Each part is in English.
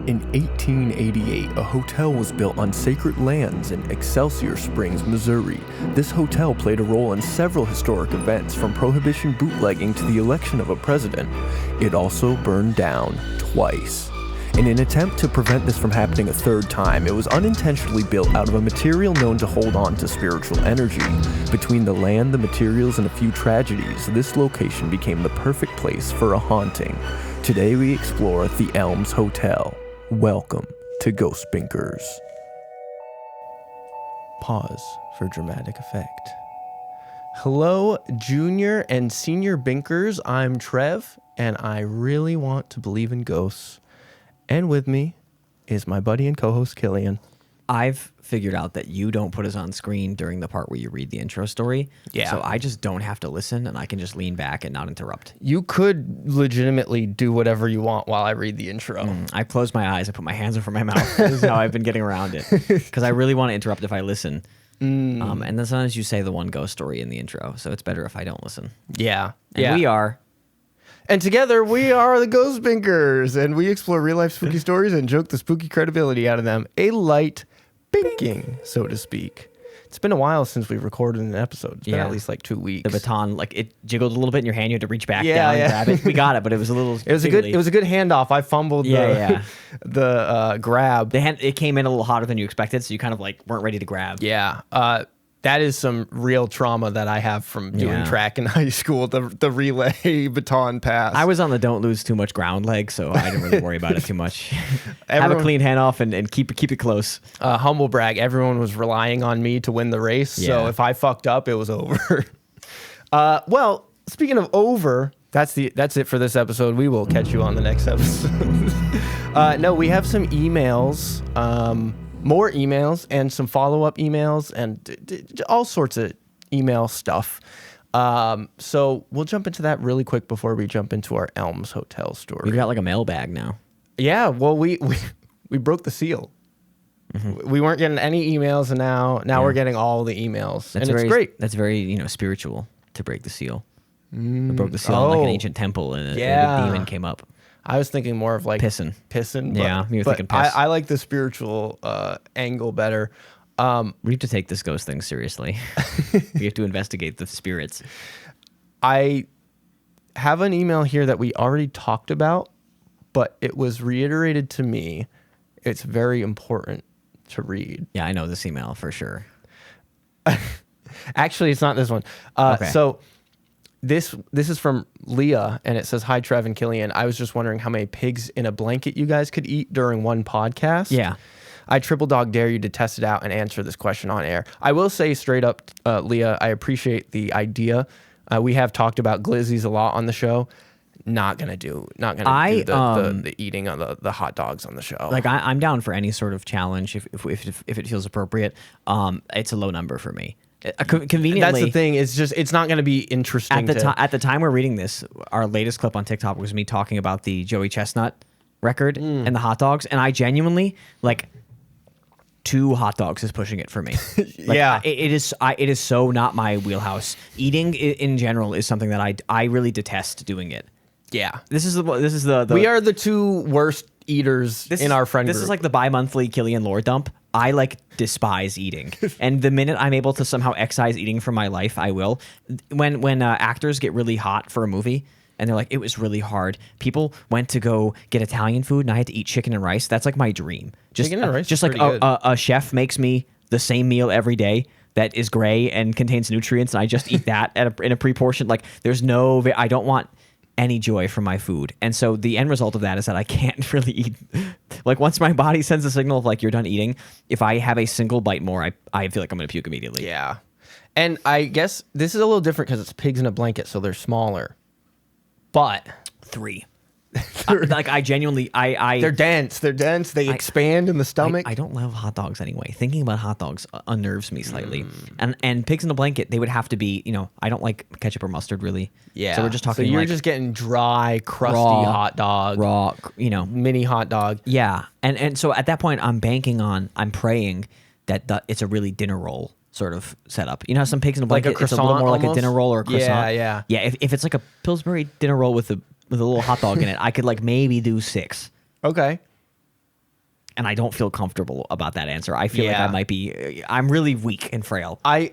In 1888, a hotel was built on sacred lands in Excelsior Springs, Missouri. This hotel played a role in several historic events, from Prohibition bootlegging to the election of a president. It also burned down twice. In an attempt to prevent this from happening a third time, it was unintentionally built out of a material known to hold on to spiritual energy. Between the land, the materials, and a few tragedies, this location became the perfect place for a haunting. Today we explore the Elms Hotel. Welcome to Ghost Binkers. Pause for dramatic effect. Hello, junior and senior Binkers. I'm Trev, and I really want to believe in ghosts. And with me is my buddy and co-host Killian. I've figured out that you don't put us on screen during the part where you read the intro story. Yeah. So I just don't have to listen, and I can just lean back and not interrupt. You could legitimately do whatever you want while I read the intro. I close my eyes. I put my hands over my mouth. This is how I've been getting around it. Because I really want to interrupt if I listen. And then sometimes you say the one ghost story in the intro, so it's better if I don't listen. Yeah. And we are... And together we are the Ghost Binkers, and we explore real-life spooky stories and joke the spooky credibility out of them. A light binking, so to speak. It's been a while since we've recorded an episode. It's been at least like 2 weeks. The baton, like it jiggled a little bit in your hand. You had to reach back down and grab it. We got it, but it was a little. It was a good handoff. I fumbled the grab. It came in a little hotter than you expected, so you kind of like weren't ready to grab. Yeah. That is some real trauma that I have from doing track in high school, the relay baton pass. I was on the don't lose too much ground leg, so I didn't really worry about it too much. Have a clean handoff and keep it close. Humble brag, everyone was relying on me to win the race, so if I fucked up, it was over. Well, speaking of over, that's it for this episode. We will catch you on the next episode. No, we have some emails. More emails and some follow-up emails and all sorts of email stuff. So we'll jump into that really quick before we jump into our Elms Hotel story. We've got like a mailbag now. Yeah, well, we broke the seal. Mm-hmm. We weren't getting any emails, and now we're getting all the emails. It's great. That's very spiritual to break the seal. We broke the seal in like an ancient temple, and a demon came up. I was thinking more of like pissing. But, you were thinking piss. I like the spiritual angle better. We have to take this ghost thing seriously. We have to investigate the spirits. I have an email here that we already talked about, but it was reiterated to me. It's very important to read. Yeah, I know this email for sure. Actually, it's not this one. Okay. So this is from Leah, and it says, "Hi, Trev and Killian. I was just wondering how many pigs in a blanket you guys could eat during one podcast." Yeah. I triple dog dare you to test it out and answer this question on air. I will say straight up, Leah, I appreciate the idea. We have talked about glizzies a lot on the show. Not gonna do the eating of the hot dogs on the show. Like I'm down for any sort of challenge if it feels appropriate. It's a low number for me. Conveniently, that's the thing. It's not going to be interesting. At the time we're reading this, our latest clip on TikTok was me talking about the Joey Chestnut record and the hot dogs, and I genuinely like 2 hot dogs is pushing it for me. Like, it is so not my wheelhouse. Eating in general is something that I really detest doing it. Yeah, this is the we are the 2 worst eaters in our friend group. This is like the bi-monthly Killian lore dump. I like despise eating, and the minute I'm able to somehow excise eating from my life, I will. When actors get really hot for a movie and they're like, it was really hard. People went to go get Italian food, and I had to eat chicken and rice. That's like my dream. Chicken and rice, just like a chef makes me the same meal every day that is gray and contains nutrients, and I just eat that in a pre-portioned. Like I don't want any joy from my food. And so the end result of that is that I can't really eat. Like once my body sends a signal of like, you're done eating, if I have a single bite more, I feel like I'm going to puke immediately. Yeah. And I guess this is a little different because it's pigs in a blanket, so they're smaller. But 3. Like I genuinely, they're dense. They expand in the stomach. I don't love hot dogs anyway. Thinking about hot dogs unnerves me slightly. And pigs in a blanket, they would have to be, I don't like ketchup or mustard really. Yeah. So we're just talking. So you're just getting dry, crusty hot dog, raw, mini hot dog. Yeah. And so at that point, I'm praying that it's a really dinner roll sort of setup. You know how some pigs in a blanket, like a it's a little more almost? like a dinner roll or a croissant. Yeah. Yeah. If it's like a Pillsbury dinner roll with a little hot dog in it, I could like maybe do 6. Okay. and I don't feel comfortable about that answer. I feel like I might be. I'm really weak and frail. I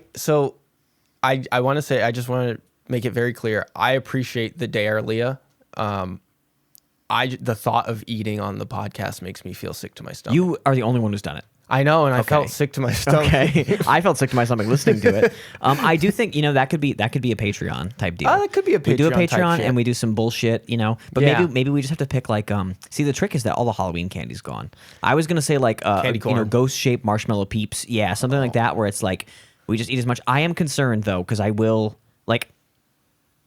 want to say, I just want to make it very clear. I appreciate the dare, Leah. The thought of eating on the podcast makes me feel sick to my stomach. You are the only one who's done it. I know, and I felt sick to my stomach. Okay, I felt sick to my stomach listening to it. I do think that could be a Patreon type deal. That could be a Patreon. We do a type Patreon shit. and we do some bullshit, but maybe we just have to pick like See, the trick is that all the Halloween candy's gone. I was gonna say like candy corn. ghost shaped marshmallow peeps, something like that, where it's like we just eat as much. I am concerned though because I will like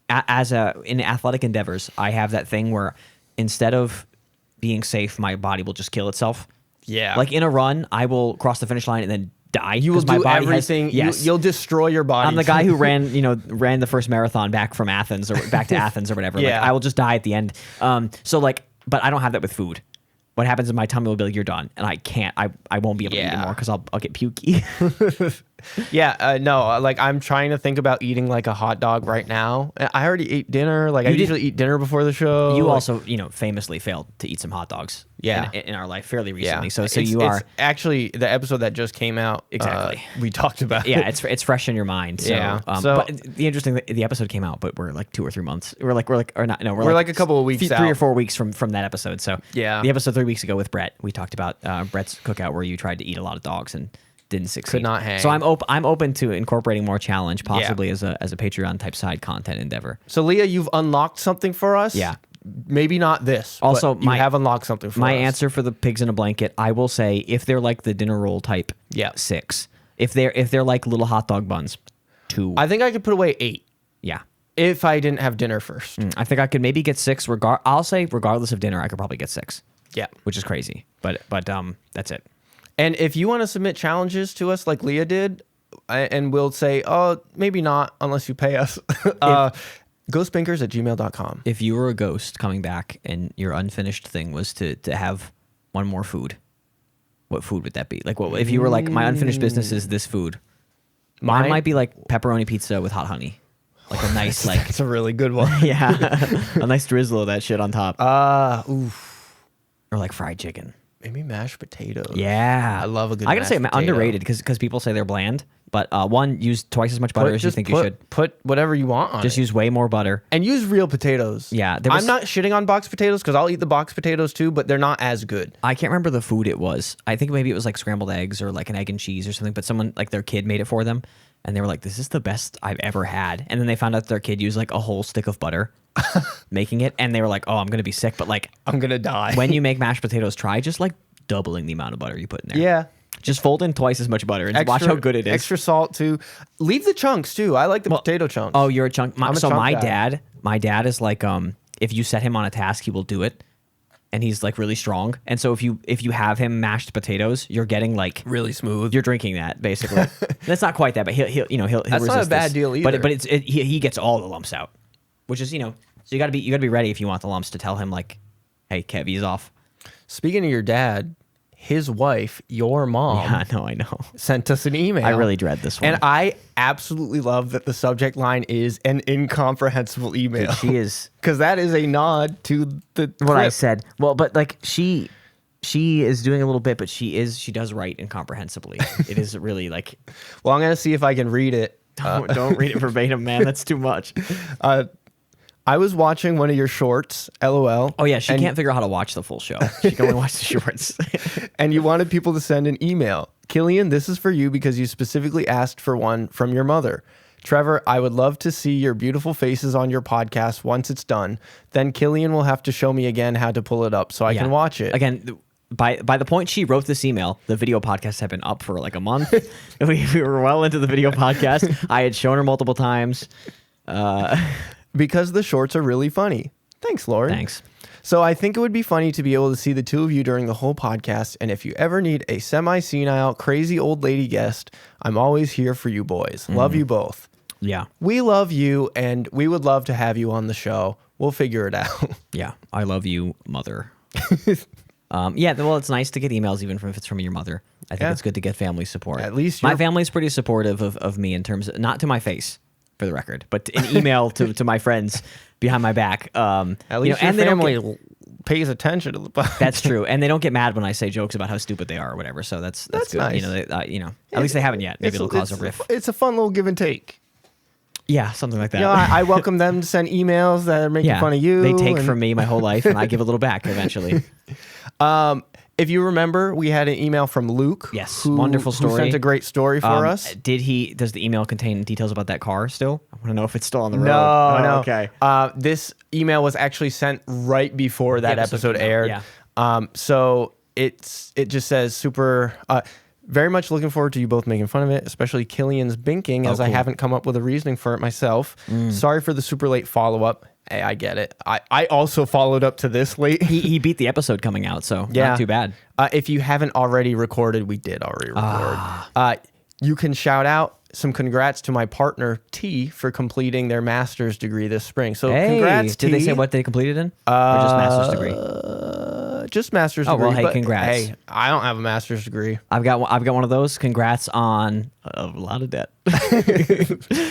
in athletic endeavors, I have that thing where instead of being safe, my body will just kill itself. Yeah. Like in a run, I will cross the finish line and then die. You will do everything. Yes. You'll destroy your body. I'm the guy who ran the first marathon back from Athens or back to Athens or whatever. Yeah. Like, I will just die at the end. But I don't have that with food. What happens is my tummy will be like, you're done. And I can't, I won't be able to eat anymore because I'll get pukey. No, like I'm trying to think about eating like a hot dog right now. I already ate dinner. Like I usually eat dinner before the show. You like, also, famously failed to eat some hot dogs. Yeah. In our life fairly recently. Yeah. So it's actually the episode that just came out. Exactly. We talked about it. Yeah, it's fresh in your mind. So, Yeah. But the episode came out, but we're like 2 or 3 months. We're like a couple of weeks 3 out. or 4 weeks from that episode. So yeah, the episode 3 weeks ago with Brett, we talked about Brett's cookout where you tried to eat a lot of dogs and didn't succeed. Could not hang. So I'm open to incorporating more challenge, possibly as a Patreon type side content endeavor. So Leah, you've unlocked something for us. Yeah. Maybe not this. Also, but you have unlocked something for us. My answer for the pigs in a blanket, I will say, if they're like the dinner roll type, 6. If they're like little hot dog buns, 2. I think I could put away 8. Yeah. If I didn't have dinner first. I think I could maybe get 6. I'll say regardless of dinner, I could probably get 6. Yeah. Which is crazy, but that's it. And if you want to submit challenges to us like Leah did, and we'll say, oh, maybe not unless you pay us. Ghostbinkers@gmail.com. If you were a ghost coming back and your unfinished thing was to have one more food, what food would that be? Like, what if you were like, my unfinished business is this food? Mine might be like pepperoni pizza with hot honey. Like a nice, like... It's a really good one. Yeah. A nice drizzle of that shit on top. Oof. Or like fried chicken. Maybe mashed potatoes. Yeah. I love a good I gotta say, mashed potato. underrated because people say they're bland. But one, use twice as much butter as you think you should. Put whatever you want on Just it. use way more butter. And use real potatoes. Yeah. I'm not shitting on box potatoes because I'll eat the box potatoes too, but they're not as good. I can't remember the food it was. I think maybe it was like scrambled eggs or like an egg and cheese or something, but someone, like their kid made it for them. And they were like, this is the best I've ever had. And then they found out their kid used like a whole stick of butter making it. And they were like, oh, I'm going to be sick. But like, I'm going to die. When you make mashed potatoes, try just like doubling the amount of butter you put in there. Yeah. Just fold in twice as much butter and watch how good it is. Extra salt too. Leave the chunks too. I like the potato chunks. Oh, you're a chunk. I'm a chunk guy. My dad is like, if you set him on a task, he will do it. And he's like really strong. And so if you have him mashed potatoes, you're getting like really smooth. You're drinking that basically. That's not quite that, but he'll That's not a bad deal either. But he gets all the lumps out, which is so you got to be ready if you want the lumps to tell him like, hey, Kev, he's off. Speaking of your dad, his wife, your mom, I know, sent us an email. I really dread this one. And I absolutely love that the subject line is an incomprehensible email. Dude, she is. Because that is a nod to the what I said. Well, but like she is doing a little bit, but she does write incomprehensibly. It is really like. Well, I'm going to see if I can read it. Don't read it verbatim, man. That's too much. I was watching one of your shorts, LOL. Oh, yeah. She can't figure out how to watch the full show. She can only watch the shorts. And you wanted people to send an email. Killian, this is for you because you specifically asked for one from your mother. Trevor, I would love to see your beautiful faces on your podcast once it's done. Then Killian will have to show me again how to pull it up so I can watch it. Again, by the point she wrote this email, the video podcast had been up for like a month. we were well into the video podcast. I had shown her multiple times. Because the shorts are really funny. Thanks, Lauren. Thanks. So I think it would be funny to be able to see the two of you during the whole podcast. And if you ever need a semi-senile, crazy old lady guest, I'm always here for you boys. Love you both. Yeah. We love you, and we would love to have you on the show. We'll figure it out. Yeah. I love you, mother. Well, it's nice to get emails even if it's from your mother. I think it's good to get family support. At least my family's pretty supportive of me in terms of, not to my face, for the record, but an email to my friends behind my back. At least your family pays attention to the podcast. That's true, and they don't get mad when I say jokes about how stupid they are or whatever. So that's good. Nice. At least they haven't yet. Maybe it'll cause a riff. It's a fun little give and take. Yeah, something like that. I welcome them to send emails that are making fun of you. They take from me my whole life, and I give a little back eventually. If you remember, we had an email from Luke. Yes, wonderful story. Who sent a great story for us. Does the email contain details about that car still? I want to know if it's still on the road. No. Okay. This email was actually sent right before that episode aired. Yeah. So it just says super. Very much looking forward to you both making fun of it, especially Killian's binking, as I haven't come up with a reasoning for it myself. Sorry for the super late follow-up. Hey, I get it. I also followed up to this late. He beat the episode coming out, so not too bad. If you haven't already recorded, we did already record. You can shout out some congrats to my partner, T, for completing their master's degree this spring. So congrats, T. Did they say what they completed in? Or just master's degree? Just master's degree. Oh, well, hey, congrats. Hey, I don't have a master's degree. I've got one of those. Congrats on a lot of debt.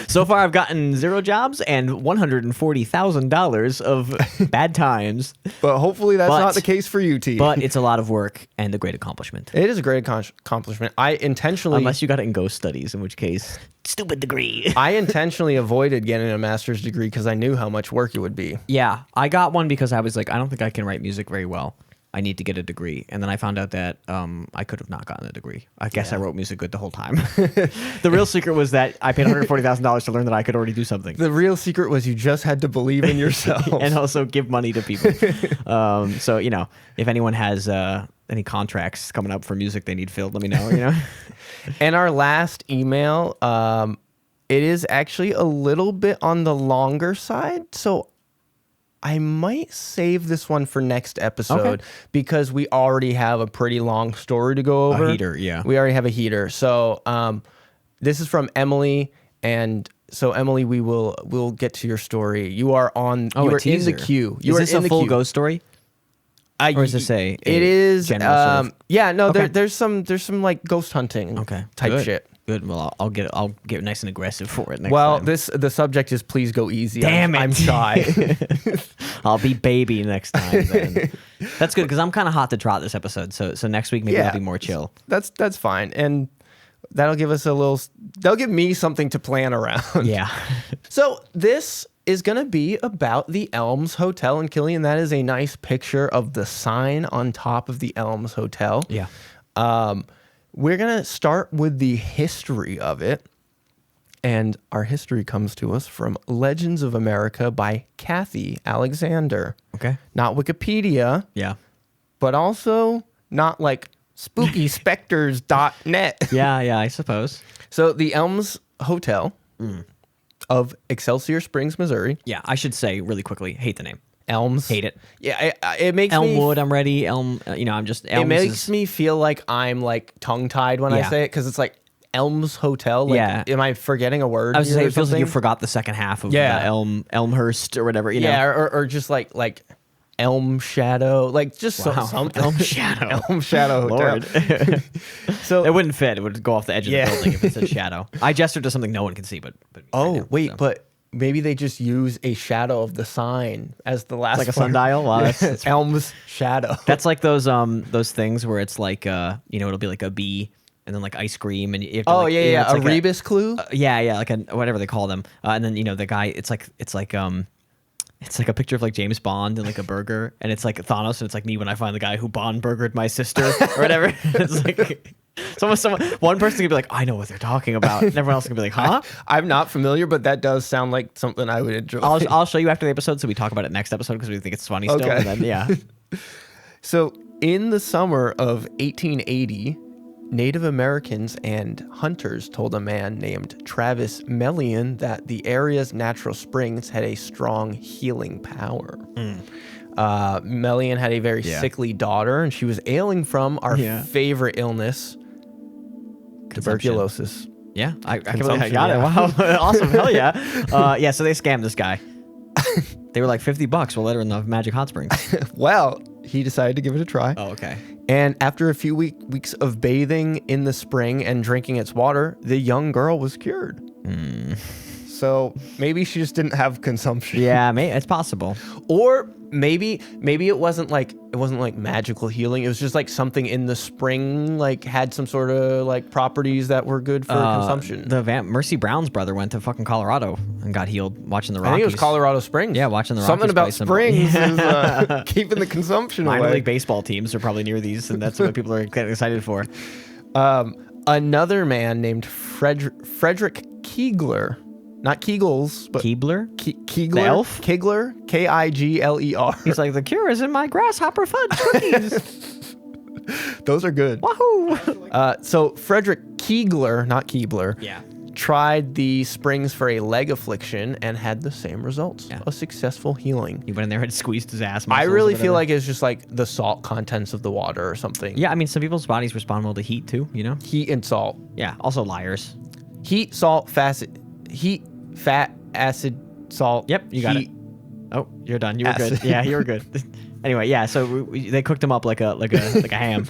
So far, I've gotten 0 jobs and $140,000 of bad times. But hopefully that's not the case for you, T. But it's a lot of work and a great accomplishment. It is a great accomplishment. I intentionally... Unless you got it in ghost studies, in which case, stupid degree. I intentionally avoided getting a master's degree because I knew how much work it would be. Yeah, I got one because I was like, I don't think I can write music very well. I need to get a degree. And then I found out that I could have not gotten a degree. I guess I wrote music good the whole time. The real secret was that I paid $140,000 to learn that I could already do something. The real secret was you just had to believe in yourself. And also give money to people. So, if anyone has any contracts coming up for music they need filled, let me know, And our last email, it is actually a little bit on the longer side. So I might save this one for next episode because we already have a pretty long story to go over. A heater, yeah. We already have a heater. So this is from Emily, and so Emily, we'll get to your story. You are in the queue. Is this a full ghost story? Or is this it is general sort of... there's some like ghost hunting type shit. Good. Well, I'll get nice and aggressive for it next time. The subject is please go easy. Damn it. I'm shy. I'll be baby next time then. That's good because I'm kind of hot to trot this episode. So next week maybe I'll be more chill. That's fine. And that'll give me something to plan around. Yeah. So this is going to be about the Elms Hotel in Killian. That is a nice picture of the sign on top of the Elms Hotel. Yeah. We're going to start with the history of it. And our history comes to us from Legends of America by Kathy Alexander. Okay. Not Wikipedia. Yeah. But also not like spookyspecters.net. Yeah, I suppose. So the Elms Hotel of Excelsior Springs, Missouri. Yeah, I should say really quickly, hate the name. Elms. Hate it. Yeah, it makes Elmwood, I'm ready. I'm just... Elms it makes me feel like I'm like tongue-tied when I say it because it's like Elms Hotel. Like, am I forgetting a word? I was saying it feels like you forgot the second half of the Elmhurst or whatever, you know? Yeah, or just like Elm Shadow, like just something. Elm Shadow. Elm Shadow Hotel. Lord. So it wouldn't fit. It would go off the edge of the building if it said shadow. I gestured to something no one can see, but but maybe they just use a shadow of the sign as the last, like a sundial. Wow, that's Elm's Shadow. That's like those things where it's like it'll be like a bee and then like ice cream and you have to a like rebus clue. Like a whatever they call them. And then the guy, it's like a picture of like James Bond and like a burger, and it's like Thanos, and it's like me when I find the guy who Bond burgered my sister or whatever. It's like one person could be like, I know what they're talking about, and everyone else can be like, huh? I'm not familiar, but that does sound like something I would enjoy. I'll show you after the episode, so we talk about it next episode because we think it's funny still. And then, So in the summer of 1880, Native Americans and hunters told a man named Travis Naylor that the area's natural springs had a strong healing power. Naylor had a very sickly daughter, and she was ailing from our favorite illness, tuberculosis. Yeah, I can't believe I got it. Wow, awesome, hell yeah. So they scammed this guy. They were like $50. We'll let her in the magic hot springs. Well, he decided to give it a try. Oh, okay. And after a few weeks of bathing in the spring and drinking its water, the young girl was cured. So maybe she just didn't have consumption. Yeah, it's possible. Or maybe it wasn't like magical healing. It was just like something in the spring like had some sort of like properties that were good for consumption. Mercy Brown's brother went to fucking Colorado and got healed watching the Rockies. I think it was Colorado Springs. Yeah, watching the Rockies. Something about play some- springs is keeping the consumption Minor away. league baseball teams are probably near these, and that's what people are getting excited for. Another man named Frederick Kiegler. Not Kegels, but Keebler? Kiegler. The elf? Kegler. Kigler. He's like, the cure is in my grasshopper fudge cookies. Those are good. Wahoo! So Frederick Kiegler, not Keebler, Yeah. tried the springs for a leg affliction and had the same results. Yeah. A successful healing. He went in there and squeezed his ass. I muscles really or feel whatever. like it's just like the salt contents of the water or something. Yeah, I mean, some people's bodies respond well to heat too, you know? Heat and salt. Yeah, also liars. Heat, salt, fat, acid, salt. Yep, you got heat. it. Oh, you're done. You were Acid. good. Yeah, you were good. Anyway, yeah, so they cooked him up like a ham.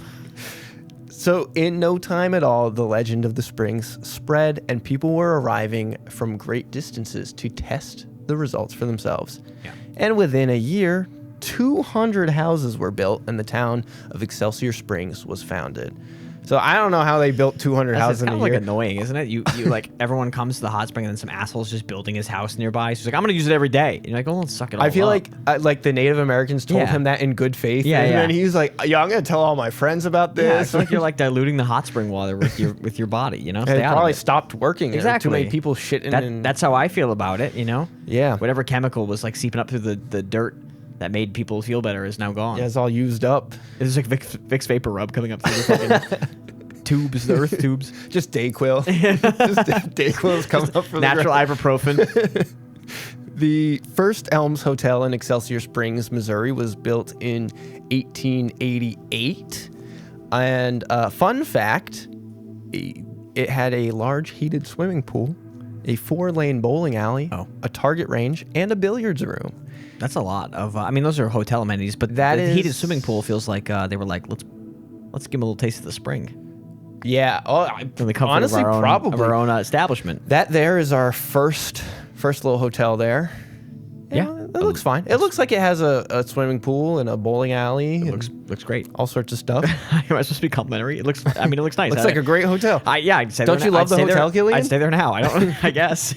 So in no time at all, the legend of the springs spread and people were arriving from great distances to test the results for themselves. Yeah. And within a year, 200 houses were built and the town of Excelsior Springs was founded. So I don't know how they built 200 houses in kind a of like year. annoying, isn't it? You like everyone comes to the hot spring and then some asshole's just building his house nearby. So he's like, I'm gonna use it every day. And you're like, oh, let's suck it all I feel up. like the Native Americans told Yeah. him that in good faith. Yeah, and yeah. then he's like, yeah, I'm gonna tell all my friends about this. Yeah, it's like you're like diluting the hot spring water with your body, you know? and Stay it out of probably it. stopped working. There were Exactly. Too many people shitting. and That's how I feel about it, you know? Yeah. Whatever chemical was like seeping up through the dirt that made people feel better is now gone. Yeah, it's all used up. It's like Vicks Vapor Rub coming up through the fucking tubes, the earth tubes. Just Dayquil. Just Dayquil's coming up from Natural the ground. ibuprofen. The first Elms Hotel in Excelsior Springs, Missouri, was built in 1888. And fun fact, it had a large heated swimming pool, a 4-lane bowling alley, a target range, and a billiards room. That's a lot of. I mean, those are hotel amenities, but That the is- heated swimming pool feels like they were like, let's give them a little taste of the spring. Yeah. Oh, From the comfort honestly, of our own, probably. of our own establishment. That there is our first little hotel there. Yeah. It looks fine. It looks like it has a swimming pool and a bowling alley. It and looks great. all sorts of stuff. Am I supposed to be complimentary? It looks nice. Looks like a great hotel. I'd say Don't there you now. love the I'd stay hotel, there, Killian? I'd stay there now. I don't. I guess.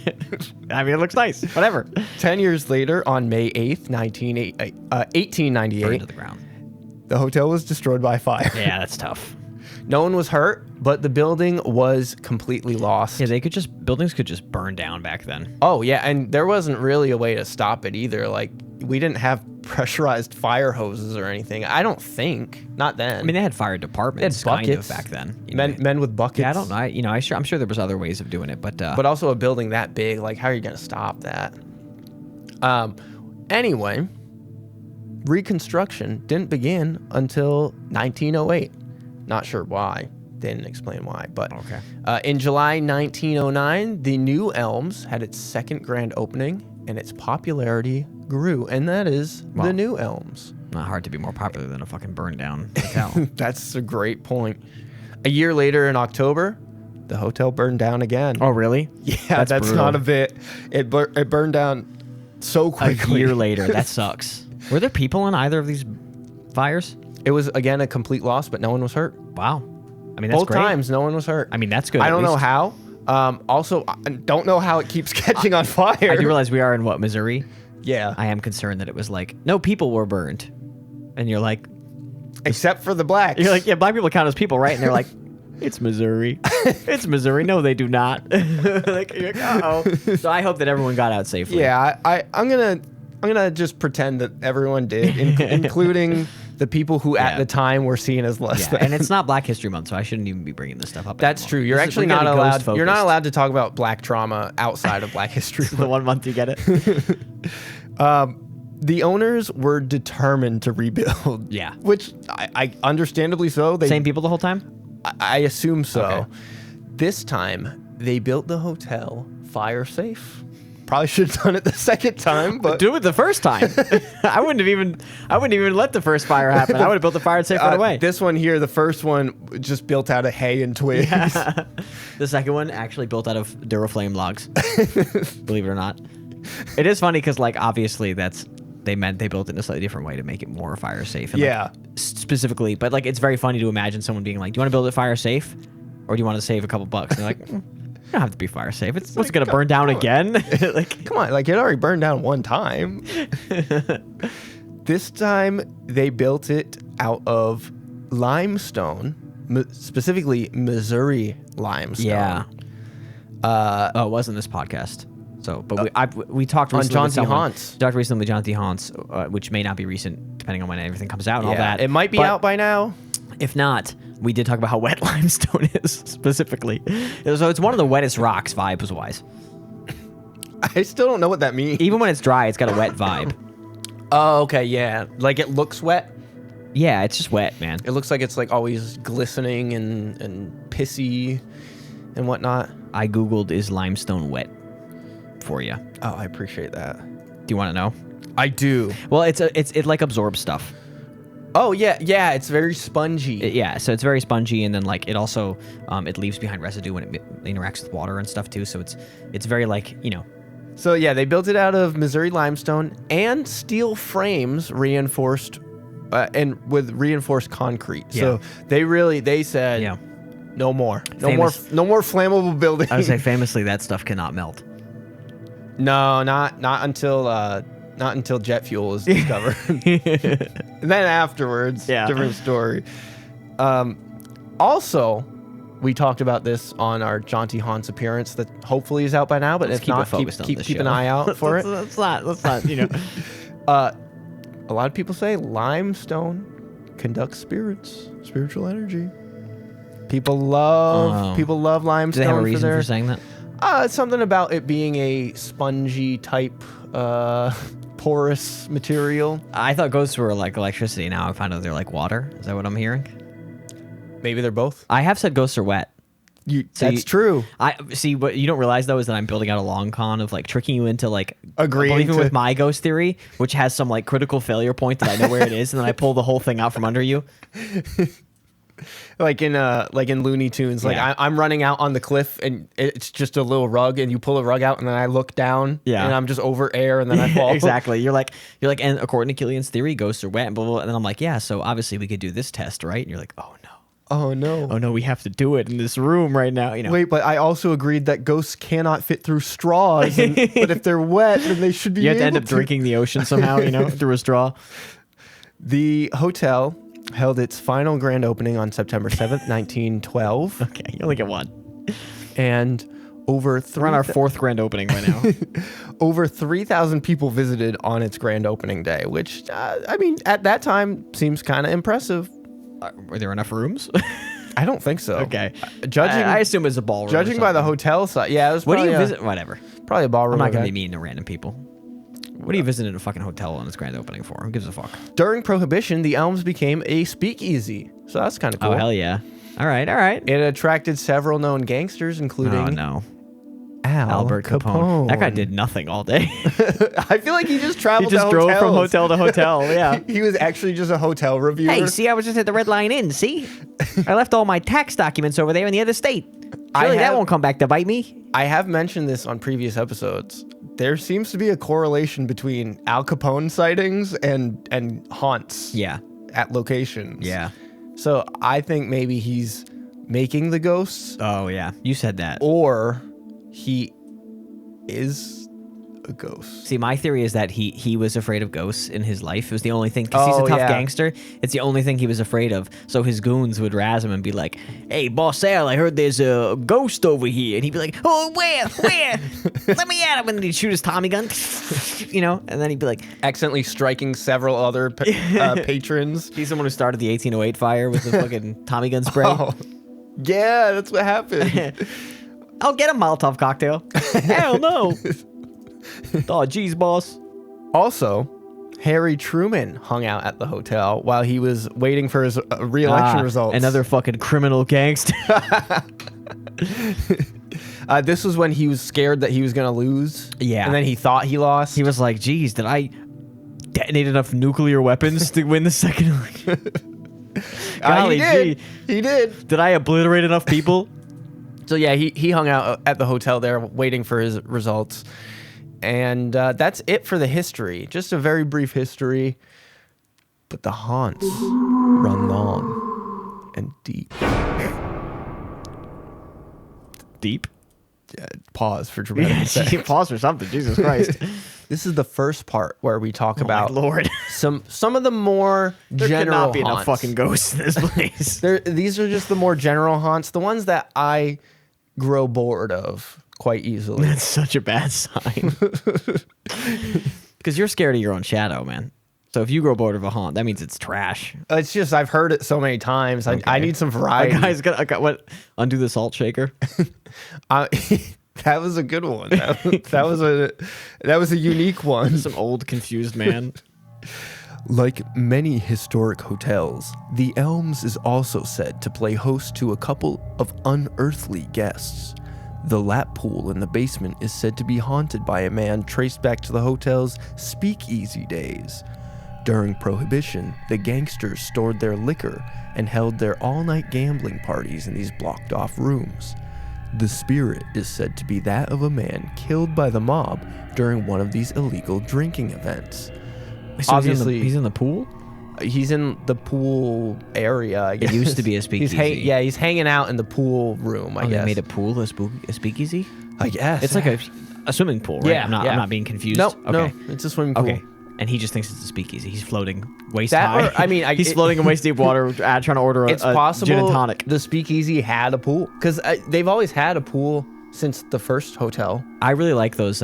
I mean, it looks nice. Whatever. 10 years later, on May 8th, 1898, Burned to the ground. the hotel was destroyed by fire. Yeah, that's tough. No one was hurt, but the building was completely lost. Yeah, buildings could just burn down back then. Oh, yeah, and there wasn't really a way to stop it either. Like, we didn't have pressurized fire hoses or anything. I don't think. Not then. I mean, they had fire departments kind of buckets. back then. You know, men with buckets. Yeah, I don't know. I'm sure there was other ways of doing it, but But also a building that big, like, how are you going to stop that? Anyway, reconstruction didn't begin until 1908. Not sure why. They didn't explain why, but Okay. In July 1909, the new Elms had its second grand opening, and its popularity grew, and that is Wow. the new Elms. not hard to be more popular than a fucking burned down hotel. That's a great point. A year later, in October, the hotel burned down again. Oh, really? yeah, that's brutal. not a bit. It burned down so A quickly. year later. That sucks. Were there people in either of these fires? It was again a complete loss, but no one was hurt. Wow. I mean, that's Both great. times, no one was hurt. I mean, that's good. I at don't know least. how. Also, I don't know how it keeps catching on fire. I do realize we are in Missouri? Yeah. I am concerned that it was like, no people were burned. And you're like, Except for the blacks. yeah, black people count as people, right? And they're like, it's Missouri. It's Missouri. No, they do not. You're like, uh-oh. So I hope that everyone got out safely. Yeah, I'm gonna just pretend that everyone did, including the people who at Yeah. the time were seen as less Yeah, than. and it's not Black History Month, so I shouldn't even be bringing this stuff up. That's anymore. true. You're This is- actually we're not getting allowed. ghost-focused. You're not allowed to talk about black trauma outside of Black History The Month. 1 month you get it. The owners were determined to rebuild. Yeah. Which I understandably so. They Same people the whole time? I assume so. Okay. This time they built the hotel fire safe. Probably should have done it the second time, but Do it the first time. I wouldn't even let the first fire happen. I would have built the fire safe right away. this one here, the first one just built out of hay and twigs. The second one actually built out of Duraflame logs. Believe it or not. It is funny because, like, obviously they built it in a slightly different way to make it more fire safe. And, Yeah. like, specifically, but like it's very funny to imagine someone being like, "Do you want to build it fire safe, or do you want to save a couple bucks?" And they're like, "You don't have to be fire safe. It's what's gonna burn down again." Like, Come on, like it already burned down one time. This time they built it out of limestone, specifically Missouri limestone. yeah. Oh, it wasn't this podcast. So, but we talked on recently John with T. someone- Haunts. Talked recently with John T. Haunts, which may not be recent, depending on when everything comes out and all that. It might be But out by now. If not, we did talk about how wet limestone is specifically. So it's one of the wettest rocks vibes wise. I still don't know what that means. Even when it's dry, it's got a wet vibe. Oh, okay, yeah. Like it looks wet. Yeah, it's just wet, man. It looks like it's like always glistening and pissy and whatnot. I googled is limestone wet for you. Oh, I appreciate that. Do you want to know? I do. Well, it like absorbs stuff. Oh yeah, it's very spongy. Yeah, so it's very spongy, and then like it also it leaves behind residue when it interacts with water and stuff too. So it's very like, you know. So yeah, they built it out of Missouri limestone and steel frames reinforced and with reinforced concrete. Yeah. So they said Yeah. no more Famous- flammable buildings. I would say famously that stuff cannot melt. No, not until jet fuel is discovered. And then afterwards, Yeah. different story. Also, we talked about this on our John T. Haunts appearance that hopefully is out by now, but Let's if keep it not, focused on keep this an show. eye out for it. Let's not, you know. A lot of people say limestone conducts spiritual energy. People love Do limestone. they have a reason their, for saying that? It's something about it being a spongy type, porous material. I thought ghosts were like electricity. Now I find out they're like water. Is that what I'm hearing? Maybe they're both. I have said ghosts are wet. That's true. I see. What you don't realize though is that I'm building out a long con of like tricking you into like Agreeing believing to- with my ghost theory, which has some like critical failure point that I know where it is, and then I pull the whole thing out from under you. Like in Looney Tunes, like Yeah. I'm running out on the cliff and it's just a little rug, and you pull a rug out, and then I look down, Yeah. and I'm just over air, and then I fall. Exactly. You're like, and according to Killian's theory, ghosts are wet, and blah, blah, blah. And then I'm like, yeah. So obviously we could do this test, right? And you're like, oh no, Oh no. oh no, we have to do it in this room right now. You know. Wait, but I also agreed that ghosts cannot fit through straws, but if they're wet, then they should be. You have to end able up drinking the ocean somehow, you know, through a straw. The hotel held its final grand opening on September 7th, 1912, Okay, you only get one. and over We're on our fourth grand opening right now. over 3,000 people visited on its grand opening day, which I mean, at that time seems kind of impressive. Were there enough rooms? I don't think so. Okay. Judging I assume it's a ballroom. or judging by the something. hotel side, yeah, it was What do probably you a- visit? Whatever. Probably a ballroom. I'm not going to event. be mean to random people. What are you visiting a fucking hotel on its grand opening for? Who gives a fuck? During Prohibition, the Elms became a speakeasy, so that's kind of cool. Oh, hell yeah. All right, all right. It attracted several known gangsters, including Oh, no. Albert Capone. That guy did nothing all day. I feel like he just He traveled. just to drove from hotels. hotel to hotel. Yeah. He was actually just a hotel reviewer. Hey, see, I was just at the Red Line Inn. See, I left all my tax documents over there in the other state. Surely that have- won't come back to bite me. I have mentioned this on previous episodes. There seems to be a correlation between Al Capone sightings and haunts Yeah. at locations. Yeah. So I think maybe he's making the ghosts, Oh yeah. You said that. or he is a ghost. See, my theory is that he was afraid of ghosts in his life. It was the only thing, because he's Oh, a tough yeah. gangster. It's the only thing he was afraid of. So his goons would razz him and be like, "Hey, Boss Al, I heard there's a ghost over here." And he'd be like, "Oh, where? Let me at him." And then he'd shoot his Tommy gun, you know, and then he'd be like, Accidentally striking several other patrons. he's someone who started the 1808 fire with the fucking Tommy gun spray. Oh, yeah, that's what happened. I'll get a Molotov cocktail. Hell no. Oh, geez, boss. Also, Harry Truman hung out at the hotel while he was waiting for his re-election results. Another fucking criminal gangster. This was when he was scared that he was going to lose. Yeah. And then he thought he lost. He was like, geez, did I detonate enough nuclear weapons to win the second? Golly, he did. gee. He did. Did I obliterate enough people? So yeah, he hung out at the hotel there waiting for his results. And that's it for the history. Just a very brief history. But the haunts run long and deep. Deep? Yeah, pause for dramatic effect. Pause for something. Jesus Christ. This is the first part where we talk Oh, about my Lord. some of the more There general cannot be enough haunts. fucking ghosts in this place. These are just the more general haunts, the ones that I grow bored of quite easily. That's such a bad sign. Because you're scared of your own shadow, man. So if you grow bored of a haunt, that means it's trash. It's just I've heard it so many times. I Okay. need some A variety. guy's got what? Undo the salt shaker. That was a good one. That was a unique one. Some old confused man. Like many historic hotels, the Elms is also said to play host to a couple of unearthly guests. The lap pool in the basement is said to be haunted by a man traced back to the hotel's speakeasy days. During Prohibition, the gangsters stored their liquor and held their all-night gambling parties in these blocked-off rooms. The spirit is said to be that of a man killed by the mob during one of these illegal drinking events. So Obviously- he's in the pool. He's in the pool area, I guess. It used to be a speakeasy. He's hanging out in the pool room, I Oh, guess. they made a pool a speakeasy. I guess. It's like a swimming pool, right? Yeah, I'm yeah. not being confused. No, Okay. no, it's a swimming pool. Okay. And he just thinks it's a speakeasy. He's floating waist That high. or- I mean, he's floating in waist deep water, trying to order It's a possible gin and tonic. the speakeasy had a pool because they've always had a pool since the first hotel. I really like those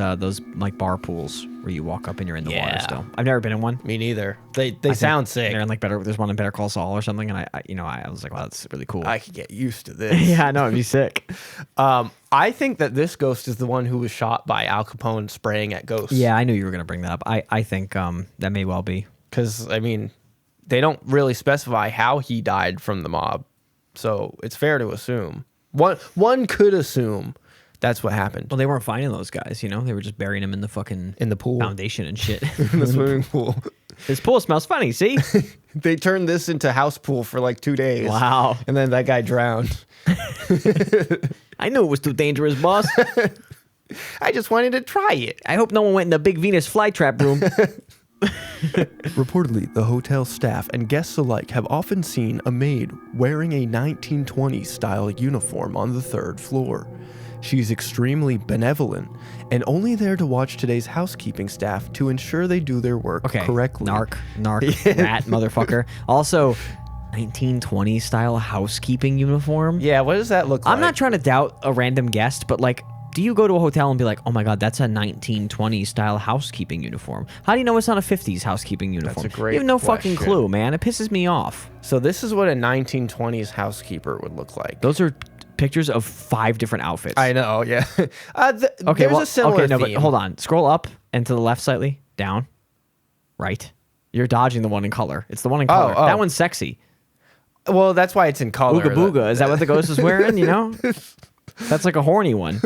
like bar pools where you walk up and you're in the water Yeah. still. I've never been in one. Me neither. They I think sound sick. They're in like there's one in Better Call Saul or something, and I was like, wow, that's really cool. I could get used to this. yeah, I know, it'd be sick. I think that this ghost is the one who was shot by Al Capone spraying at ghosts. Yeah, I knew you were gonna bring that up. I think that may well be. Because, I mean, they don't really specify how he died from the mob. So it's fair to assume. One could assume that's what happened Well, they weren't finding those guys, you know. They were just burying them in the fucking in the pool, foundation and shit. in the swimming pool. This pool smells funny. See? They turned this into house pool for like 2 days. Wow. And then that guy drowned. I knew it was too dangerous, boss. I just wanted to try it. I hope no one went in the big Venus flytrap room. Reportedly, the hotel staff and guests alike have often seen a maid wearing a 1920s style uniform on the third floor. She's extremely benevolent and only there to watch today's housekeeping staff to ensure they do their work Okay. correctly. Narc, rat, motherfucker. Also, 1920s style housekeeping uniform. Yeah, what does that look like? I'm not trying to doubt a random guest, but like, do you go to a hotel and be like, oh my God, that's a 1920s style housekeeping uniform? How do you know it's not a 50s housekeeping uniform? a great You have no fucking question. clue, man. It pisses me off. So this is what a 1920s housekeeper would look like. Those are pictures of 5 different outfits. I know, yeah. Okay, there's well, a similar okay, no, theme. but hold on. Scroll up and to the left slightly, down, right. You're dodging the one in color. It's the one in color. oh. That one's sexy. Well, that's why it's in color. Ooga booga. Is that what the ghost is wearing? You know, that's like a horny one.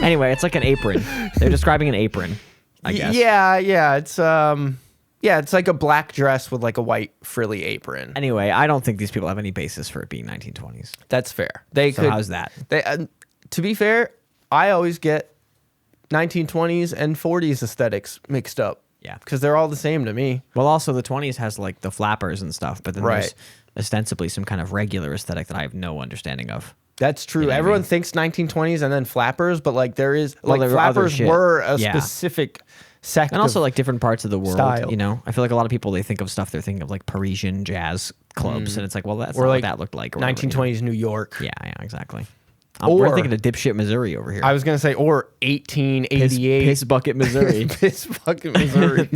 Anyway, it's like an apron. They're describing an apron, I guess. Yeah, it's like a black dress with like a white frilly apron. Anyway, I don't think these people have any basis for it being 1920s. That's fair. They So could. how's that? They, to be fair, I always get 1920s and 40s aesthetics mixed up. Yeah. because they're all the same to me. Well, also the 20s has like the flappers and stuff, but then Right. there's ostensibly some kind of regular aesthetic that I have no understanding of. That's true. You know what I Everyone mean? thinks 1920s and then flappers, but like there is Well, like there were other flappers shit. were a Yeah. specific sect, And also of- like different parts of the world, style. you know? I feel like a lot of people, they think of stuff, they're thinking of like Parisian jazz clubs, and it's like, well, that's or not like what that looked like. Or whatever, you know? 1920s New York. Yeah, exactly. We're Or- thinking of dipshit Missouri over here. I was gonna say, or 1888. Piss bucket Missouri. Piss fucking Missouri.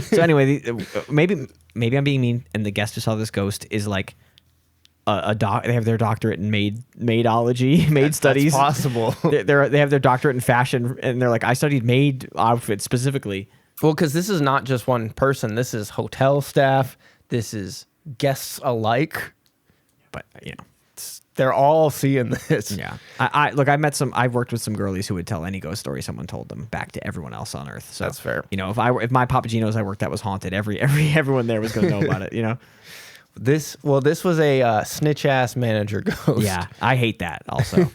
So anyway, maybe I'm being mean, and the guest who saw this ghost is like a doc. They have their doctorate in maidology, maid studies. That's possible. They have their doctorate in fashion, and they're like, I studied maid outfits specifically. Well, because this is not just one person. This is hotel staff. This is guests alike. But you know, They're all seeing this. Yeah. I've worked with some girlies who would tell any ghost story someone told them back to everyone else on Earth. So That's fair. You know, if my Papagenos I worked at was haunted, everyone there was going to know about it, you know? This was a snitch ass manager ghost. Yeah. I hate that also.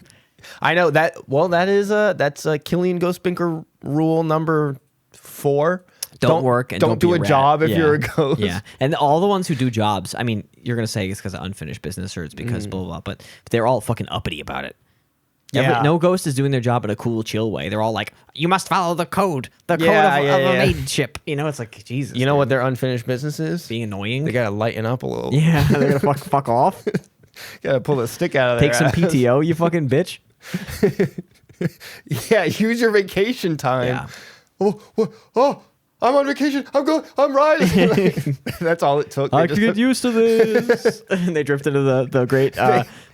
I know that. Well, that's Killian Ghost Binker rule number 4. Don't work and don't do be a rat. job if Yeah. you're a ghost. Yeah. And all the ones who do jobs, I mean, you're going to say it's because of unfinished business or it's because blah, blah, blah, but they're all fucking uppity about it. Yeah. No ghost is doing their job in a cool, chill way. They're all like, you must follow the code of a maidenship. You know, it's like, Jesus. You know what their unfinished business is? Being annoying. They gotta lighten up a little. Yeah, they're gonna fuck off. Gotta pull the stick out of Take their some ass. PTO, you fucking bitch. Yeah, use your vacation time. Yeah. Oh, I'm on vacation. I'm riding. That's all it took. I can get used to this. And they drift into the great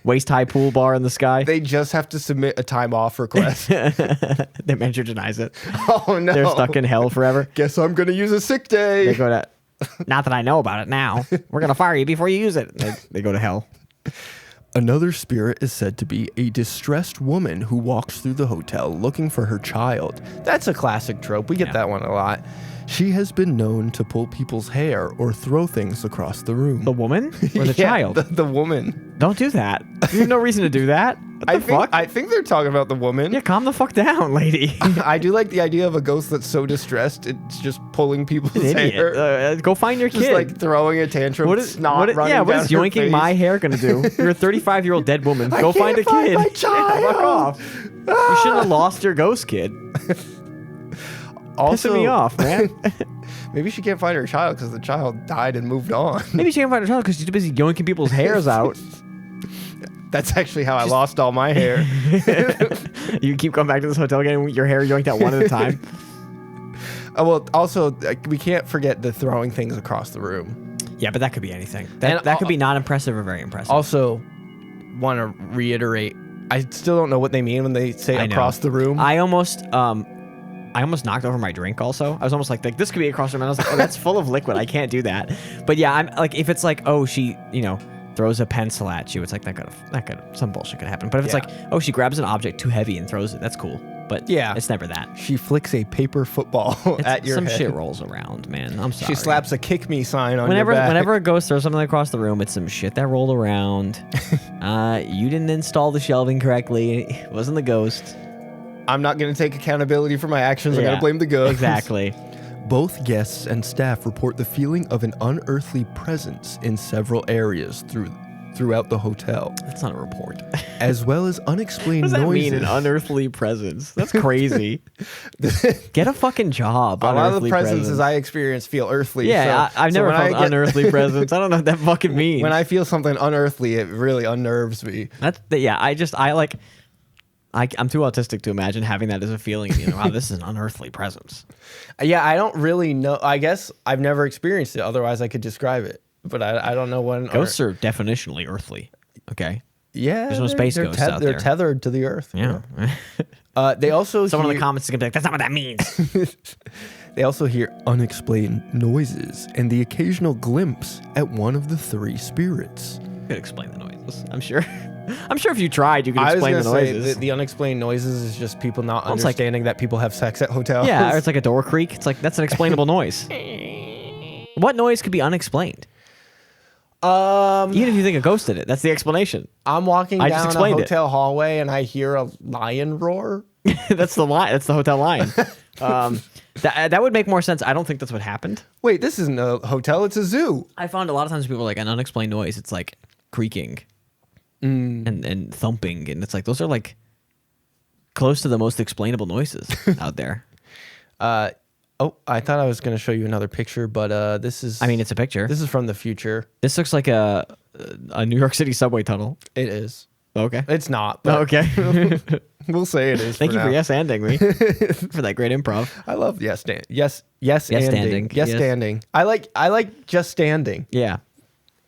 waist-high pool bar in the sky. They just have to submit a time off request. Their manager denies it. Oh no, They're stuck in hell forever. Guess I'm gonna use a sick day. They go to, not that I know about it now. We're gonna fire you before you use it. They go to hell. Another spirit is said to be a distressed woman who walks through the hotel looking for her child. That's a classic trope. We get that one a lot. She has been known to pull people's hair or throw things across the room. The woman or the Yeah, child? The woman. Don't do that. There's no reason to do that. What the fuck? I think they're talking about the woman. Yeah, calm the fuck down, lady. I do like the idea of a ghost that's so distressed it's just pulling people's An hair. idiot. Go find your Just kid. like throwing a tantrum. What is snot running yeah? What down is her yoinking face. my hair gonna do? You're a 35-year-old dead woman. Go find a can't find kid. my child. Yeah, fuck off. You shouldn't have lost your ghost kid. Also, Pissing me off, man. Maybe she can't find her child because the child died and moved on. Maybe she can't find her child because she's too busy yoinking people's hairs out. That's actually how I lost all my hair. You keep going back to this hotel getting your hair yoinked out one at a time. Well, also, we can't forget the throwing things across the room. Yeah, but that could be anything. And That could be not impressive or very impressive. Also, want to reiterate, I still don't know what they mean when they say I know. across the room. I almost knocked over my drink also. I was almost like this could be across the room. And I was like, oh, that's full of liquid. I can't do that. But yeah, I'm like, if it's like, oh, she, throws a pencil at you, it's like that could some bullshit could happen. But if it's like, oh, she grabs an object too heavy and throws it, that's cool. But yeah, it's never that. She flicks a paper football at your some head. shit rolls around, man. I'm sorry. She slaps a kick me sign on whenever your back. Whenever a ghost throws something across the room, it's some shit that rolled around. You didn't install the shelving correctly. It wasn't the ghost. I'm not going to take accountability for my actions. I got to blame the ghost. Exactly. Both guests and staff report the feeling of an unearthly presence in several areas throughout the hotel, That's not a report. as well as unexplained What does that noises. mean, an unearthly presence? That's crazy. Get a fucking job. A lot of unearthly the presences presence. I experience feel earthly. Yeah, so, I've so never when I felt get- unearthly presence. I don't know what that fucking means. When I feel something unearthly, it really unnerves me. I'm too autistic to imagine having that as a feeling. Wow, this is an unearthly presence. Yeah, I don't really know. I guess I've never experienced it. Otherwise, I could describe it. But I don't know when. Ghosts are definitionally earthly. Okay. Yeah, There's no space ghosts out They're there. tethered to the earth. Yeah. They also Someone in hear, the comments is gonna be like, "That's not what that means." They also hear unexplained noises and the occasional glimpse at one of the 3 spirits. You could explain the noises. I'm sure. I'm sure if you tried, you could I was explain going the to say noises. the unexplained noises is just people not Almost like- understanding that people have sex at hotels. Yeah, or it's like a door creak. It's like that's an explainable noise. What noise could be unexplained? Even if you think a ghost did it, that's the explanation. I'm walking I just down a explained it. hotel hallway and I hear a lion roar. That's the line. That's the hotel line. That would make more sense. I don't think that's what happened. Wait, this isn't a hotel, it's a zoo. I found a lot of times people are like an unexplained noise. It's like creaking and thumping, and it's like those are like close to the most explainable noises out there. Oh, I thought I was going to show you another picture, but this is... I mean, it's a picture. This is from the future. This looks like a New York City subway tunnel. It is. Okay. It's not, but Okay. we'll say it is. Thank you now. for yes-anding me for that great improv. I love yes standing. Yes standing. standing. Yes Yes. standing. I like just standing. Yeah.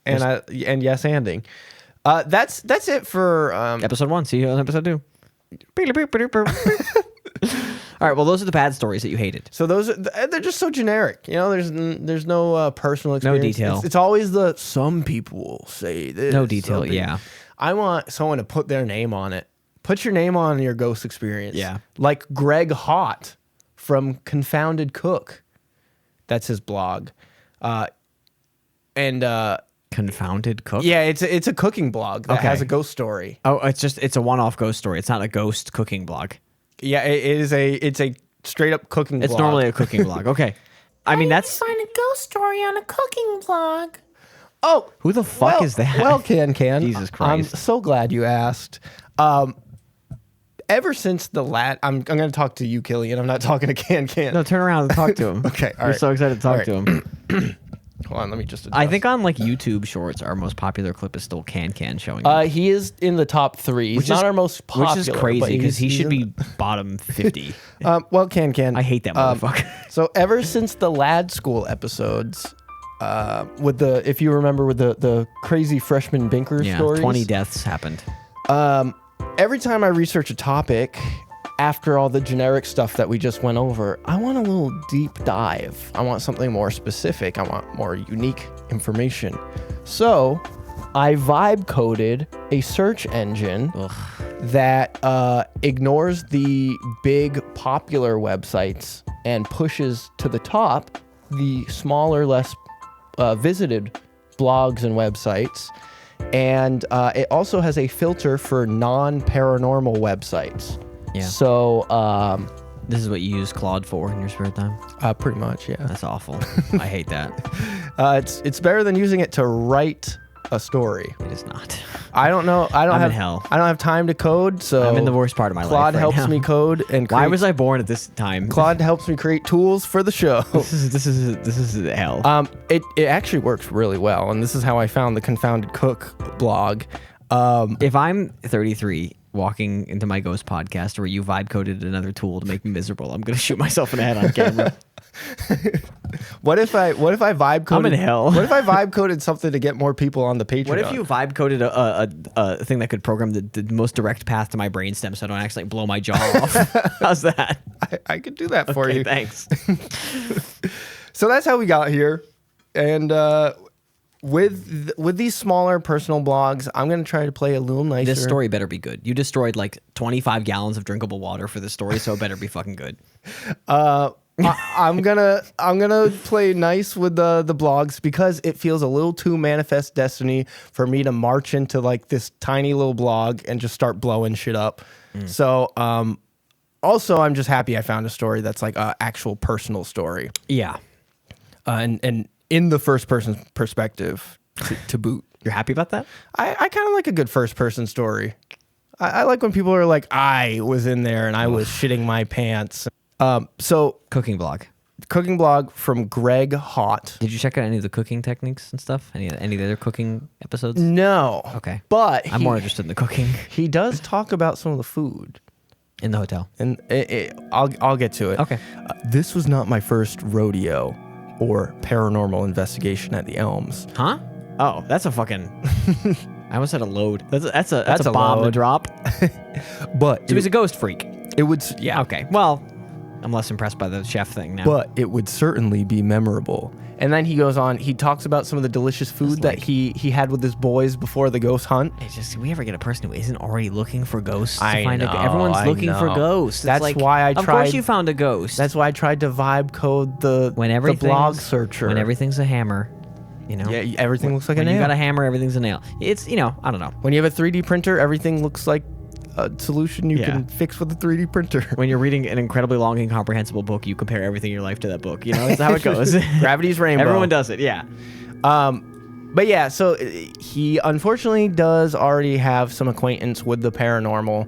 And yes anding. That's it for Episode 1. See you on episode 2. All right. Well, those are the bad stories that you hated. So they're just so generic. You know, there's no personal experience. No detail. It's always the some people will say this. No detail. some people- Yeah. I want someone to put their name on it. Put your name on your ghost experience. Yeah. Like Greg Hott from Confounded Cook. That's his blog. Confounded Cook. Yeah, it's a cooking blog that Okay. has a ghost story. Oh, it's a one-off ghost story. It's not a ghost cooking blog. Yeah, it's a straight up cooking blog. It's normally a cooking blog. Okay. I mean, that's Find a ghost story on a cooking blog. Oh, who the fuck well, is that? Well, Can. Jesus Christ. I'm so glad you asked. Ever since I'm going to talk to you, Killian. I'm not talking to Can. No, turn around and talk to him. Okay, all We're right. so excited to talk All to him. Hold on, let me just adjust. I think on like YouTube Shorts, our most popular clip is still Can showing up. he is in the top 3. He's not our most popular. Which is crazy but because he he's should in- be bottom 50. well, Can. I hate that motherfucker. So ever since the Lad School episodes, with if you remember with the crazy freshman Binkers Yeah, stories, 20 deaths happened. every time I research a topic, after all the generic stuff that we just went over, I want a little deep dive. I want something more specific. I want more unique information. So I vibe coded a search engine that ignores the big popular websites and pushes to the top the smaller, less visited blogs and websites. And it also has a filter for non-paranormal websites. Yeah. So, This is what you use Claude for in your spare time? pretty much, yeah. That's awful. I hate that. It's better than using it to write a story. It is not. I don't know. I don't I'm in have hell. I don't have time to code, so I'm in the worst part of my life Claude right helps now. me code and Why create- was I born at this time? Claude helps me create tools for the show. This is hell. It actually works really well, and this is how I found the Confounded Cook blog. If I'm 33 walking into my ghost podcast where you vibe coded another tool to make me miserable, I'm gonna shoot myself in the head on camera. What if I vibe coded? I'm in hell. What if I vibe coded something to get more people on the Patreon? What if you vibe coded a thing that could program the most direct path to my brainstem so I don't actually blow my jaw off? How's that? I could do that for Okay, you. thanks. So that's how we got here, and with these smaller personal blogs, I'm gonna try to play a little nicer. This story better be good. You destroyed like 25 gallons of drinkable water for this story, so it better be fucking good. I'm gonna play nice with the blogs because it feels a little too manifest destiny for me to march into like this tiny little blog and just start blowing shit up. So also I'm just happy I found a story that's like a actual personal story Yeah. and in the first person perspective to boot. You're happy about that? I kind of like a good first person story. I like when people are like, I was in there and I was shitting my pants. So Cooking blog. cooking blog from Greg Hott. Did you check out any of the cooking techniques and stuff? Any of the other cooking episodes? No. Okay. But I'm more interested in the cooking he does talk about some of the food. in the hotel. And I'll get to it. Okay. This was not my first rodeo or paranormal investigation at the Elms. Huh? Oh, that's a fucking. I almost said a load. That's a a bomb to load. drop. But So he's a ghost freak. it would yeah. Okay. Well, I'm less impressed by the chef thing now. But it would certainly be memorable. And then he goes on, he talks about some of the delicious food that he had with his boys before the ghost hunt. It's just, can we ever get a person who isn't already looking for ghosts I to find know, everyone's I looking for know. ghosts. It's That's like, why I Of tried- course you found a ghost. That's why I tried to vibe code the blog searcher. When everything's a hammer, you know. Yeah, everything looks like a When nail. you got a hammer, everything's a nail. It's, I don't know. When you have a 3D printer, everything looks like a solution you Yeah. can fix with a 3D printer. When you're reading an incredibly long, incomprehensible book, you compare everything in your life to that book. That's how it goes. Gravity's rainbow. Everyone does it, yeah. But yeah, so he unfortunately does already have some acquaintance with the paranormal,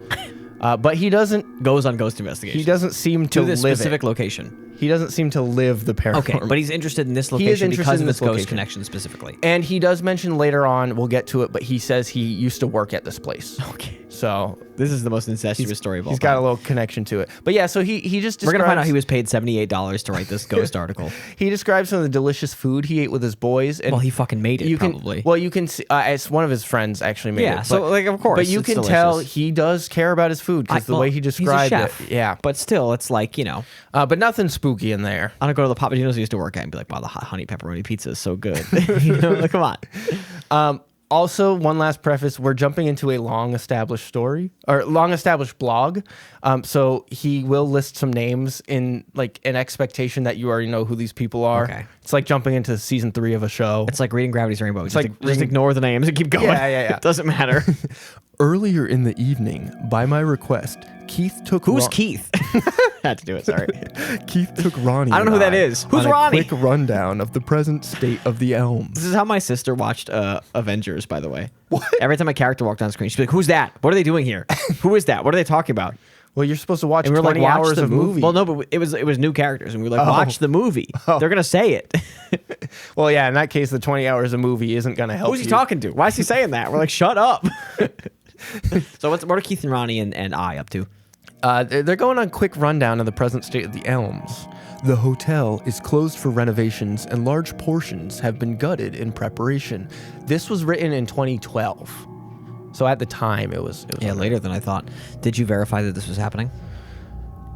but he doesn't. Goes on ghost investigation. He doesn't seem to to this live specific it. location. He doesn't seem to live the paranormal. Okay, but he's interested in this He is location interested because in of its this ghost location. connection specifically. And he does mention later on, we'll get to it, but he says he used to work at this place. Okay. So This is the most incestuous story of all he's time. got a little connection to it. But yeah, so he just We're describes, gonna find out he was paid $78 to write this ghost article. he describes some of the delicious food he ate with his boys. And Well, he fucking made it. you can probably. well you can see it's one of his friends actually made Yeah, it. so, like, of course, But you it's can delicious. tell he does care about his food because the way he described he's a chef, it. Yeah, but still, it's like but nothing spooky in there. I don't go to the Papa Gino's he used to work at and be like, wow, the hot honey pepperoni pizza is so good. Like, come on. Also, one last preface: we're jumping into a long-established story or long-established blog. So he will list some names in like an expectation that you already know who these people are. Okay. It's like jumping into season 3 of a show. It's like reading Gravity's Rainbow. Just, like just ignore the names and keep going. Yeah. It doesn't matter. Earlier in the evening, by my request, Keith took Who's Keith? Had to do it, sorry. Keith took Ronnie. I don't know who that is. Who's on Ronnie? A quick rundown of the present state of the Elms. This is how my sister watched Avengers, by the way. What? Every time a character walked on screen, she'd be like, who's that? What are they doing here? Who is that? What are they talking about? Well, you're supposed to watch And we were 20 like, watch hours the of movie. Well, no, but it was new characters, and we were like, watch the movie. They're gonna say it. Well, yeah. In that case, the 20 hours of movie isn't going to help. Who's he you. talking to? Why is he saying that? We're like, shut up. So what are Keith and Ronnie and I up to? They're going on a quick rundown of the present state of the Elms. The hotel is closed for renovations and large portions have been gutted in preparation. This was written in 2012, so at the time it was Later than I thought. Did you verify that this was happening?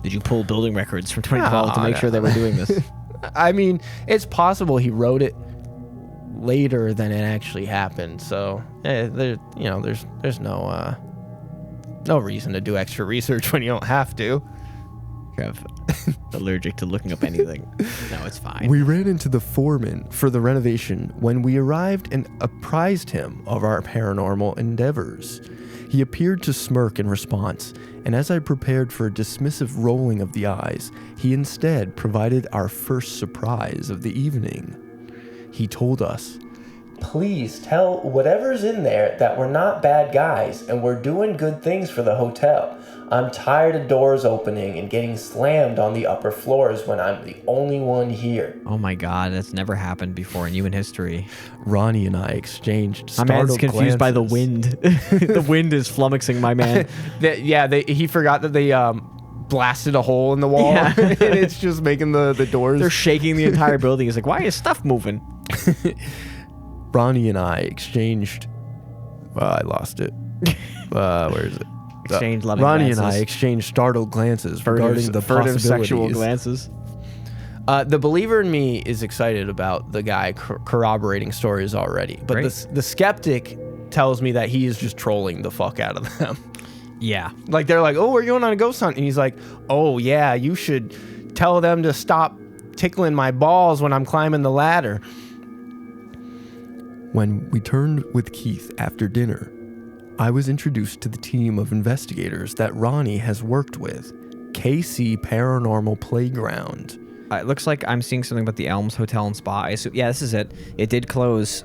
Did you pull building records from 2012 to make sure they were doing this? I mean, it's possible he wrote it later than it actually happened. So there's no reason to do extra research when you don't have to. Trev, allergic to looking up anything. No, it's fine. We ran into the foreman for the renovation when we arrived and apprised him of our paranormal endeavors. He appeared to smirk in response, and as I prepared for a dismissive rolling of the eyes, he instead provided our first surprise of the evening. He told us, "Please tell whatever's in there that we're not bad guys and we're doing good things for the hotel. I'm tired of doors opening and getting slammed on the upper floors when I'm the only one here." Oh my God, that's never happened before in human history. Ronnie and I exchanged My man's startled confused by the glances. wind. The wind is flummoxing my man. He forgot that they blasted a hole in the wall, Yeah. and it's just making the doors. They're shaking the entire building. He's like, why is stuff moving? Ronnie and I exchanged. I lost it. Where is it? Exchanged loving Ronnie glances. and I exchanged startled glances regarding the furtive sexual possibilities. glances. The believer in me is excited about the guy corroborating stories already, but Great. the skeptic tells me that he is just trolling the fuck out of them. Yeah. Like they're like, "Oh, we're going on a ghost hunt," and he's like, "Oh yeah, you should tell them to stop tickling my balls when I'm climbing the ladder." When we turned with Keith after dinner, I was introduced to the team of investigators that Ronnie has worked with, KC Paranormal Playground. It looks like I'm seeing something about the Elms Hotel and Spa. Yeah, this is it. It did close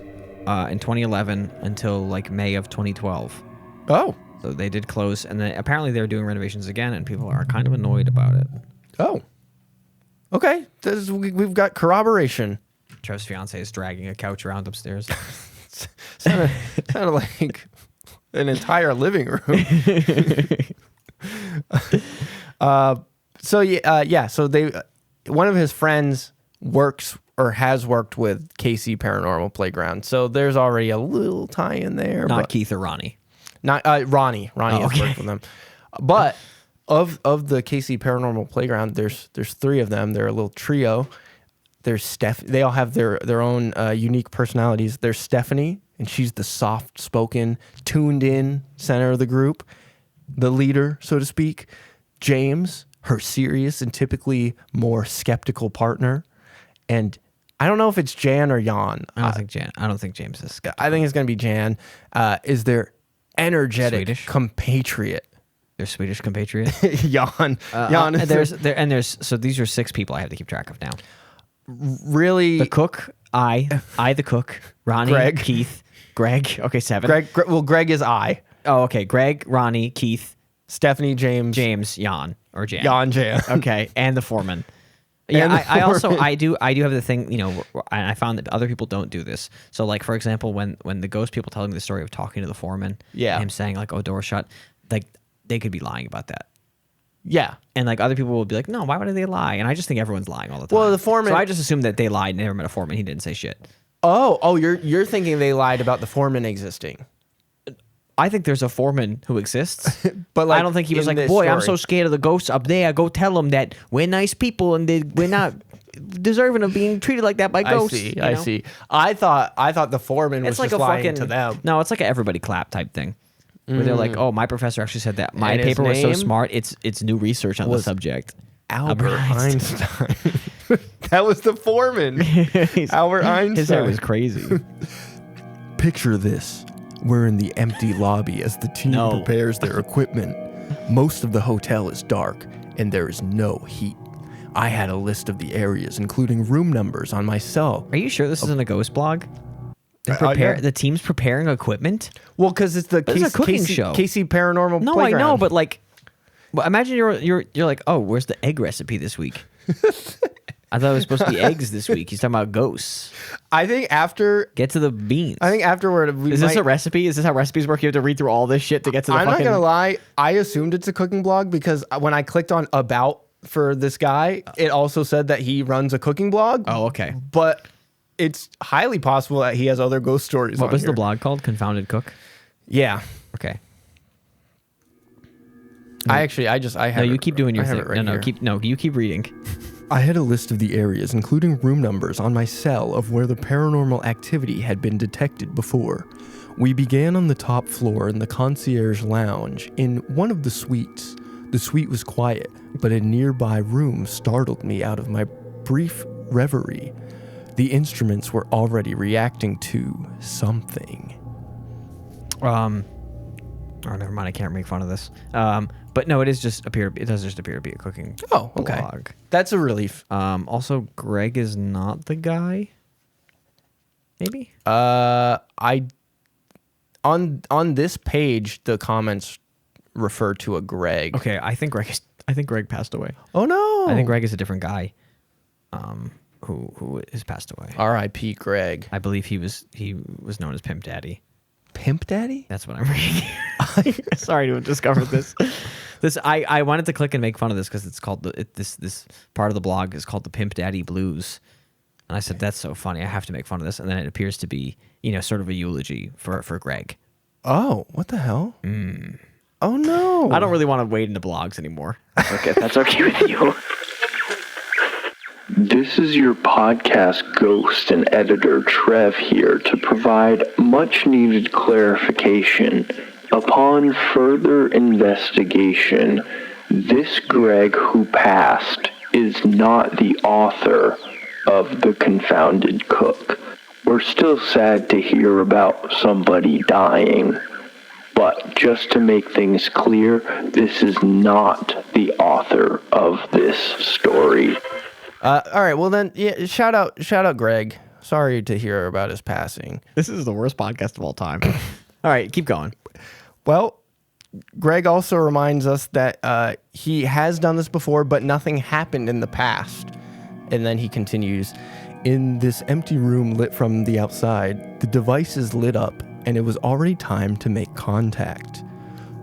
in 2011 until like May of 2012. Oh, So they did close, and then apparently they're doing renovations again, and people are kind of annoyed about it. oh, okay. We've got corroboration. Trev's fiance is dragging a couch around upstairs. Sounded like an entire living room. So they, one of his friends works or has worked with KC Paranormal Playground. So there's already a little tie in there. Not but Keith or Ronnie. Not Ronnie. Ronnie has worked with them. But of the KC Paranormal Playground, there's 3 of them. They're a little trio. There's they all have their own unique personalities. There's Stephanie, and she's the soft-spoken, tuned-in center of the group, the leader, so to speak. James, her serious and typically more skeptical partner. And I don't know if it's Jan or Jan. I don't think James is. I think it's going to be Jan. Is their energetic Swedish? compatriot. Their Swedish compatriot. Jan. Jan is So these are 6 people I have to keep track of now. really The cook, I the cook, Ronnie, Greg. Keith, Greg. Okay, 7. Greg is I. Oh, okay. Greg, Ronnie, Keith, Stephanie, James, Jan, or Jan. Jan. Okay, and the foreman. And Yeah, the I also foreman. I do have the thing, and I found that other people don't do this. So like for example, when the ghost people telling me the story of talking to the foreman, Yeah. and him saying like, "Oh, door shut," like they could be lying about that. Yeah. And like other people will be like, no, why would they lie? And I just think everyone's lying all the time. Well, the foreman. So I just assumed that they lied and never met a foreman. He didn't say shit. Oh, you're thinking they lied about the foreman existing. I think there's a foreman who exists, But I don't think he was in like, this boy, I'm story- so scared of the ghosts up there. Go tell them that we're nice people and we're not deserving of being treated like that by ghosts. I see. I thought the foreman was It's like just a lying fucking to them. No, it's like a everybody clap type thing. Where they're like, oh, my professor actually said that. My And his paper was so name smart. It's new research on the subject. Albert Einstein. That was the foreman. Albert Einstein. His hair was crazy. Picture this. We're in the empty lobby as the team prepares their equipment. Most of the hotel is dark, and there is no heat. I had a list of the areas, including room numbers, on my cell. Are you sure this isn't a ghost blog? Yeah. The team's preparing equipment? Well, because it's the It's a cooking Casey, show. Casey Paranormal No, Playground. I know, but like, well, imagine you're like, oh, where's the egg recipe this week? I thought it was supposed to be eggs this week. He's talking about ghosts. I think after Get to the beans. afterward, Is this a recipe? Is this how recipes work? You have to read through all this shit to get to the I'm fucking... not gonna lie. I assumed it's a cooking blog because when I clicked on about for this guy, it also said that he runs a cooking blog. Oh, okay. But it's highly possible that he has other ghost stories. What on was here. the blog called? Confounded Cook? Yeah. Okay. I have. No, you keep doing your I have thing. it right here. You keep reading. I had a list of the areas, including room numbers, on my cell of where the paranormal activity had been detected before. We began on the top floor in the concierge lounge in one of the suites. The suite was quiet, but a nearby room startled me out of my brief reverie. The instruments were already reacting to something. Oh, never mind. I can't make fun of this. But no, it does just appear to be a cooking Oh, okay. blog. That's a relief. Also, Greg is not the guy. Maybe? On this page, the comments refer to a Greg. Okay, I think Greg passed away. Oh no! I think Greg is a different guy. Who has passed away. R.I.P. Greg. I believe he was known as Pimp Daddy. Pimp Daddy? That's what I'm reading. Sorry to have discovered this. I wanted to click and make fun of this because it's called this part of the blog is called the Pimp Daddy Blues, and I said that's so funny. I have to make fun of this, and then it appears to be sort of a eulogy for Greg. Oh, what the hell? Oh no! I don't really want to wade into blogs anymore. Okay, that's okay with you. This is your podcast ghost and editor Trev here to provide much needed clarification. Upon further investigation, this Greg who passed is not the author of The Confounded Cook. We're still sad to hear about somebody dying, but just to make things clear, this is not the author of this story. All right. Well then, yeah. Shout out, Greg. Sorry to hear about his passing. This is the worst podcast of all time. All right, keep going. Well, Greg also reminds us that he has done this before, but nothing happened in the past. And then he continues, In this empty room lit from the outside, the devices lit up, and it was already time to make contact.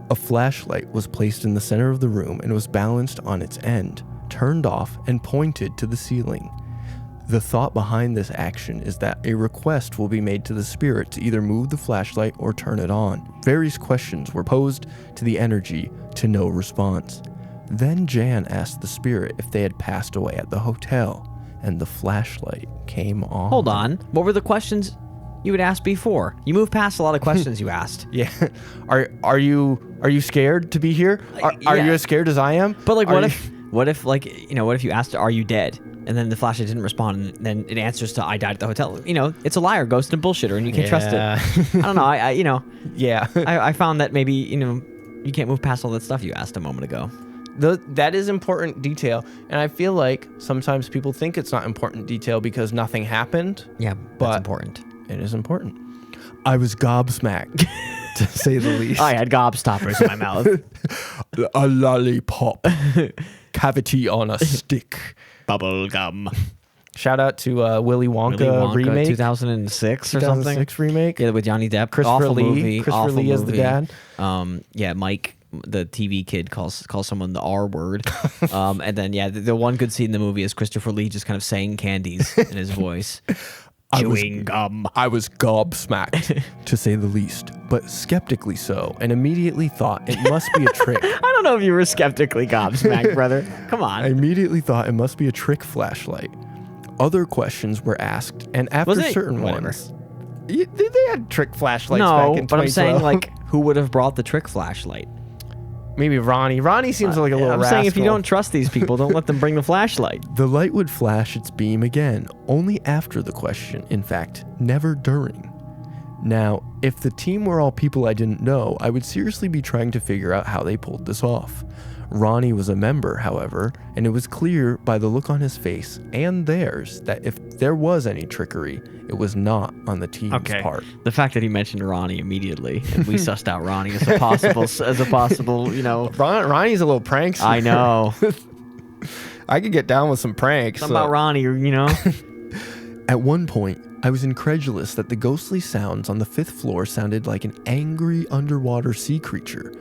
A flashlight was placed in the center of the room and was balanced on its end, turned off, and pointed to the ceiling. The thought behind this action is that a request will be made to the spirit to either move the flashlight or turn it on. Various questions were posed to the energy, to no response. Then Jan asked the spirit if they had passed away at the hotel, and the flashlight came on. Hold on. What were the questions you had asked before? You moved past a lot of questions you asked. yeah, are you scared to be here? Are you as scared as I am? But like, Are what if you asked, "Are you dead?" and then the flashlight didn't respond, and then it answers to, "I died at the hotel." It's a liar, ghost, and bullshitter, and you can't trust it. I don't know. Yeah. I found that maybe you can't move past all that stuff you asked a moment ago. That is important detail, and I feel like sometimes people think it's not important detail because nothing happened. Yeah, but that's important. It is important. I was gobsmacked, to say the least. I had gobstoppers in my mouth. A lollipop. Cavity on a stick. Bubble gum. Shout out to Willy Wonka remake, 2006 or 2006 something. remake. Yeah, with Johnny Depp. Christopher Awful Lee. movie. Christopher Awful Lee as the movie. dad. Yeah, Mike the TV kid calls someone the R word. And then the one good scene in the movie is Christopher Lee just kind of saying candies in his voice. Chewing gum. I was gobsmacked, to say the least, but skeptically so, and immediately thought it must be a trick. I don't know if you were skeptically gobsmacked, brother. Come on. I immediately thought it must be a trick flashlight. Other questions were asked, and after certain ones... They had trick flashlights back No, in 2012. but I'm saying, like, who would have brought the trick flashlight? Maybe Ronnie. Ronnie seems like a little I'm rascal. saying if you don't trust these people, don't let them bring the flashlight. The light would flash its beam again, only after the question, in fact, never during. Now, if the team were all people I didn't know, I would seriously be trying to figure out how they pulled this off. Ronnie was a member, however, and it was clear by the look on his face and theirs that if there was any trickery, it was not on the team's part. The fact that he mentioned Ronnie immediately, and we sussed out Ronnie as a possible, Ronnie's a little prankster. I know. I could get down with some pranks. Something about Ronnie, At one point, I was incredulous that the ghostly sounds on the 5th floor sounded like an angry underwater sea creature.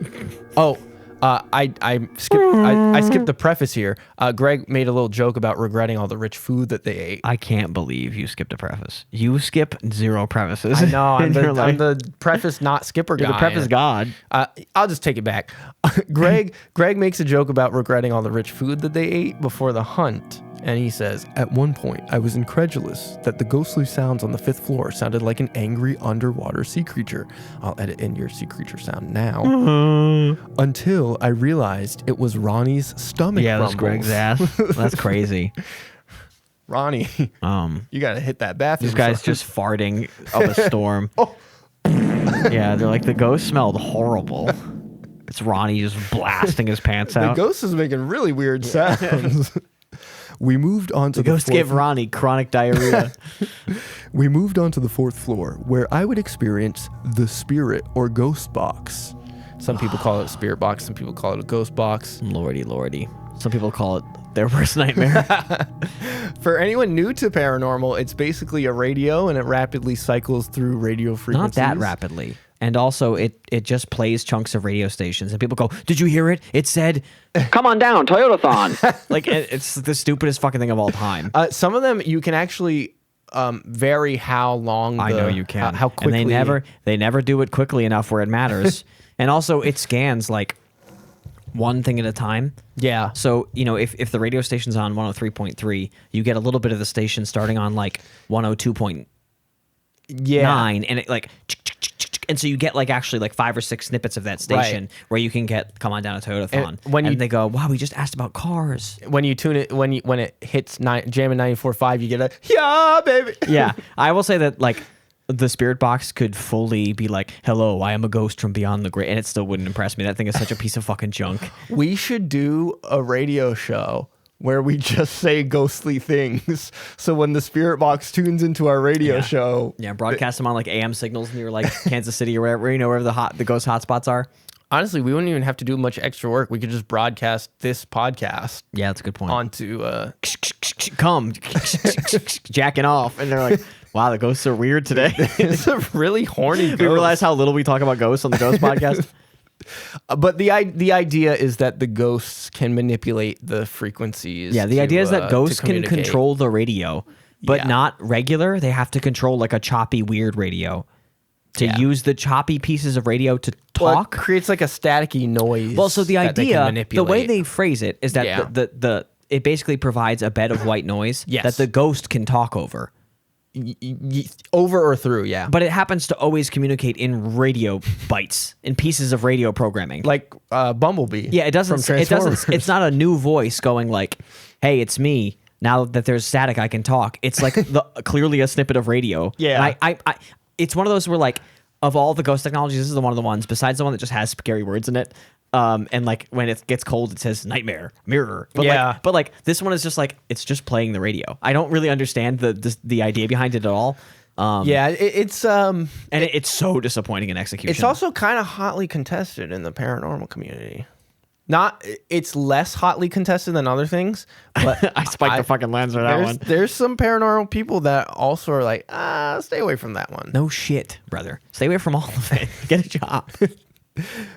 I skipped the preface here. Greg made a little joke about regretting all the rich food that they ate. I can't believe you skipped a preface. You skip 0 prefaces. I know. I'm the preface not skipper guy. You're the preface god. I'll just take it back. Greg makes a joke about regretting all the rich food that they ate before the hunt. And he says, at one point, I was incredulous that the ghostly sounds on the 5th floor sounded like an angry underwater sea creature. I'll edit in your sea creature sound now. Until I realized it was Ronnie's stomach rumbles. That's Greg's ass. That's crazy. Ronnie, you got to hit that bathroom. These guys just farting up a storm. Yeah, they're like, the ghost smelled horrible. It's Ronnie just blasting his pants out. The ghost is making really weird sounds. We moved on to the ghost gave Ronnie chronic diarrhea. We moved on to the 4th floor, where I would experience the spirit or ghost box. Some people call it a spirit box. Some people call it a ghost box. Lordy. Some people call it their worst nightmare. For anyone new to paranormal, it's basically a radio, and it rapidly cycles through radio frequencies. Not that rapidly. And also, it just plays chunks of radio stations, and people go, "Did you hear it? It said, come on down, Toyota-thon." Like, it's the stupidest fucking thing of all time. Some of them you can actually vary how long. I know you can. How quickly. And they never do it quickly enough where it matters. And also, it scans like one thing at a time. Yeah. So, if the radio station's on 103.3, you get a little bit of the station starting on like 102.9, and it like. And so you get like actually like 5 or 6 snippets of that station where you can come on down a Toyota-thon. And they go, wow, we just asked about cars. When you tune it, when it hits jamming 94.5, you get a, yeah, baby. Yeah. I will say that like the spirit box could fully be like, hello, I am a ghost from beyond the grave. And it still wouldn't impress me. That thing is such a piece of fucking junk. We should do a radio show where we just say ghostly things. So when the spirit box tunes into our radio show. Yeah, broadcast them on like AM signals near like Kansas City or wherever, wherever the ghost hotspots are. Honestly, we wouldn't even have to do much extra work. We could just broadcast this podcast. Yeah, that's a good point. Onto come jacking off. And they're like, wow, the ghosts are weird today. It's a really horny ghost. We realize how little we talk about ghosts on the Ghost podcast. But the idea is that the ghosts can manipulate the frequencies. Yeah, the idea is that ghosts can control the radio, but not regular. They have to control like a choppy, weird radio to use the choppy pieces of radio to talk. Well, it creates like a staticky noise. Well, so the idea, the way they phrase it is that it basically provides a bed of white noise that the ghost can talk over. Over or through, but it happens to always communicate in radio bites, in pieces of radio programming, like Bumblebee. Yeah, it doesn't. It's not a new voice going like, "Hey, it's me." Now that there's static, I can talk. It's like clearly a snippet of radio. Yeah, and I it's one of those where like of all the ghost technologies, this is one of the ones besides the one that just has scary words in it. And like when it gets cold, it says nightmare, mirror. But but this one is just like, it's just playing the radio. I don't really understand the idea behind it at all. It's so disappointing in execution. It's also kind of hotly contested in the paranormal community. It's less hotly contested than other things, but I spiked the fucking lens for that one. There's some paranormal people that also are like, stay away from that one. No shit, brother. Stay away from all of it. Get a job.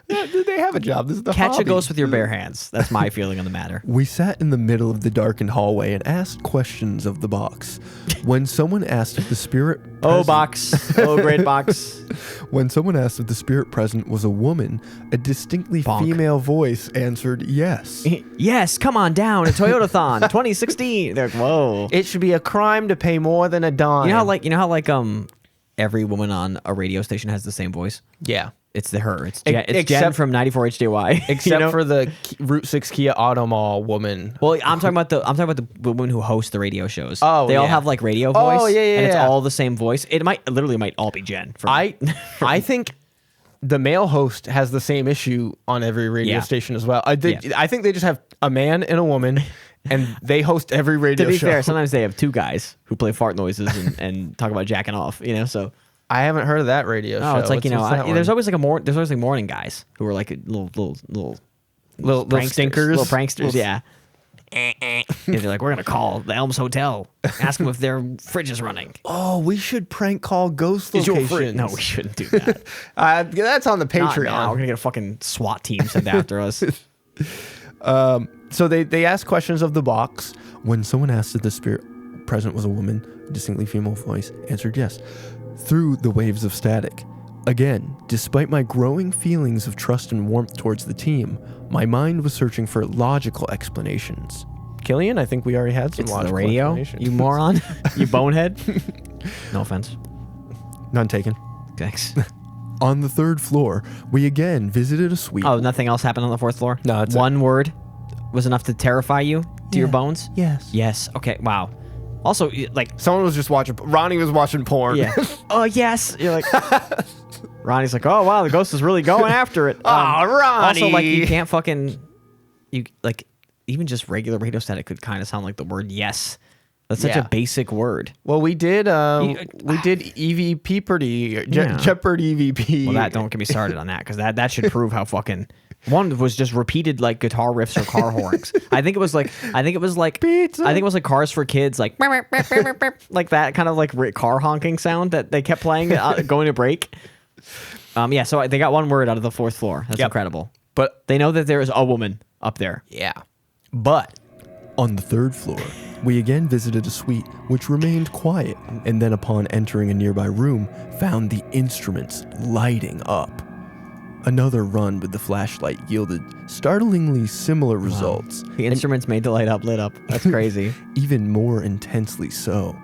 They have a job. This is the Catch hobby. a ghost with your bare hands. That's my feeling on the matter. We sat in the middle of the darkened hallway and asked questions of the box. When someone asked if the spirit Oh, box. Oh, great box. When someone asked if the spirit present was a woman, a distinctly Bonk. female voice answered yes. Yes, come on down to Toyota-thon 2016. They're like, whoa. It should be a crime to pay more than a dime. You know how every woman on a radio station has the same voice? Yeah. It's her. It's Jen, Except- Jen from 94 HDY. Except for the Route 6 Kia Auto Mall woman. Well, I'm talking about the women who host the radio shows. Oh, they all yeah. have like radio voice. Oh, yeah, and it's yeah. all the same voice. It might all be Jen. From, I think the male host has the same issue on every radio Yeah. station as well. I think they just have a man and a woman, and they host every radio to be show. fair, sometimes they have two guys who play fart noises and talk about jacking off. So. I haven't heard of that radio show. Oh, it's like What's that one? there's always like morning guys who are like little pranksters, stinkers. little pranksters. Yeah. Yeah, they're like, we're gonna call the Elms Hotel, ask them if their fridge is running. Oh, we should prank call ghost Is your locations. fridge? No, we shouldn't do that. That's on the Not Patreon. now. We're gonna get a fucking SWAT team sent after us. So they ask questions of the box. When someone asked if the spirit present was a woman, a distinctly female voice answered yes. Through the waves of static. Again, despite my growing feelings of trust and warmth towards the team, my mind was searching for logical explanations. Killian, I think we already had some It's the logical radio, explanation. you moron, you bonehead. No offense. None taken. Thanks. On the third floor, we again visited a suite. Oh, nothing else happened on the fourth floor? No, it's one word was enough to terrify you to your bones? Yes. Yes. Okay. Wow. Also, like, Someone was just watching. Ronnie was watching porn. yeah. Oh, yes. You're like, Ronnie's like, oh, wow, the ghost is really going after it. Ronnie. Also, like, you can't even just regular radio static could kind of sound like the word yes. That's such Yeah. a basic word. Well, we did EVP pretty Yeah. Jeopardy EVP. Well, don't get me started on that because that should prove how fucking. One was just repeated like guitar riffs or car horns. I think it was like Pizza. I think it was like Cars for Kids, like like that kind of like car honking sound that they kept playing going to break. Yeah, so they got one word out of the fourth floor. That's Yep. incredible. But They know that there is a woman up there. yeah, but On the third floor, we again visited a suite which remained quiet, and then upon entering a nearby room, found the instruments lighting up. Another run with the flashlight yielded startlingly similar results, The instruments made the light up, lit up. That's crazy. even more intensely so.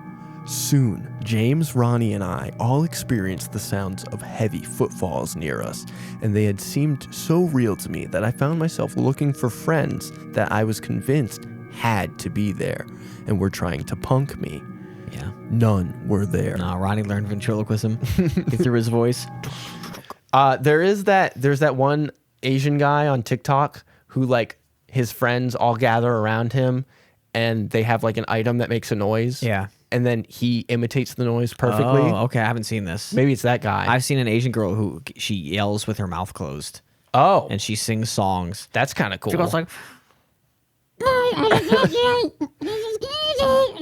Soon, James, Ronnie, and I all experienced the sounds of heavy footfalls near us, and they had seemed so real to me that I found myself looking for friends that I was convinced had to be there and were trying to punk me. Yeah. None were there. No, Ronnie learned ventriloquism. He threw his voice. there's that one Asian guy on TikTok who like his friends all gather around him and they have like an item that makes a noise. Yeah. And then he imitates the noise perfectly. Oh, okay. I haven't seen this. Maybe it's that guy. I've seen an Asian girl who she yells with her mouth closed oh, and she sings songs. that's kind of cool. She goes like,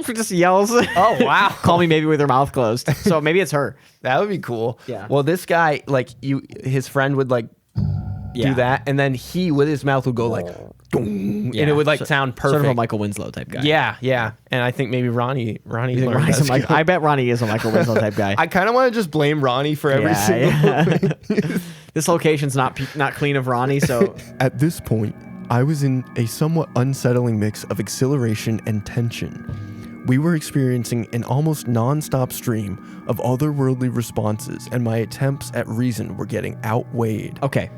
she just yells. oh wow, Call me maybe with her mouth closed. So maybe it's her. that would be cool. Yeah. Well, this guy like his friend would like Yeah. do that, and then he with his mouth would go like, "Dong," and it would like sound perfect. Sort of a Michael Winslow type guy. Yeah, yeah. And I think maybe Ronnie's You think learned Ronnie's that a Michael, skill. I bet Ronnie is a Michael Winslow type guy. I kind of want to just blame Ronnie for every single. yeah. This location's not clean of Ronnie, so At this point, I was in a somewhat unsettling mix of exhilaration and tension. We were experiencing an almost non-stop stream of otherworldly responses, and my attempts at reason were getting outweighed. okay.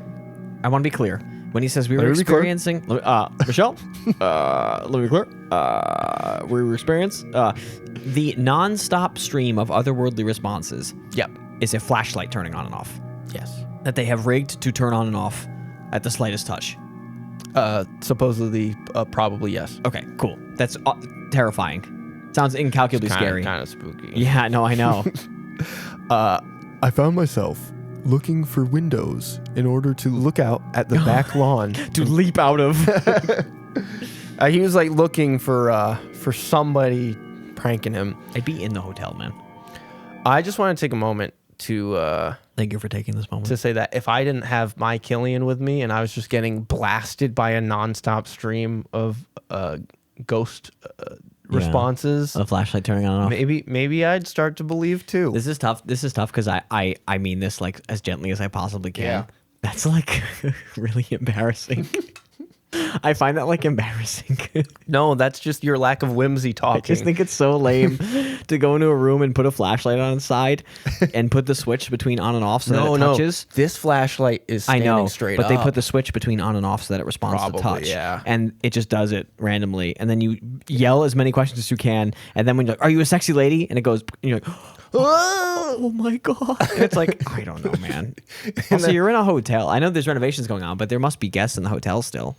I want to be clear. When he says we were Let me be clear. experiencing, Michelle, let me be clear. We were experiencing the non-stop stream of otherworldly responses. Yep. Is a flashlight turning on and off Yes. that they have rigged to turn on and off at the slightest touch. Supposedly, probably yes. Okay, cool. That's terrifying. Sounds incalculably scary. Kind of spooky. Yeah, no, I know. I found myself looking for windows in order to look out at the back lawn. To leap out of. He was like looking for somebody pranking him. I'd be in the hotel, man. I just want to take a moment Thank you for taking this moment. to say that if I didn't have my Killian with me and I was just getting blasted by a nonstop stream of ghost responses, A flashlight turning on and off. maybe I'd start to believe too. This is tough. This is tough because I mean this like as gently as I possibly can. Yeah. That's like really embarrassing. I find that like embarrassing. No, that's just your lack of whimsy talking. I just think it's so lame to go into a room and put a flashlight on its side and put the switch between on and off so that it touches. This flashlight is I standing know, straight but up. they put the switch between on and off so that it responds Probably, to touch. yeah. And it just does it randomly. And then you yell as many questions as you can. And then when you're like, "Are you a sexy lady?" And it goes, and you're like, "Oh my God." And it's like, I don't know, man. Also, you're in a hotel. I know there's renovations going on, but there must be guests in the hotel still.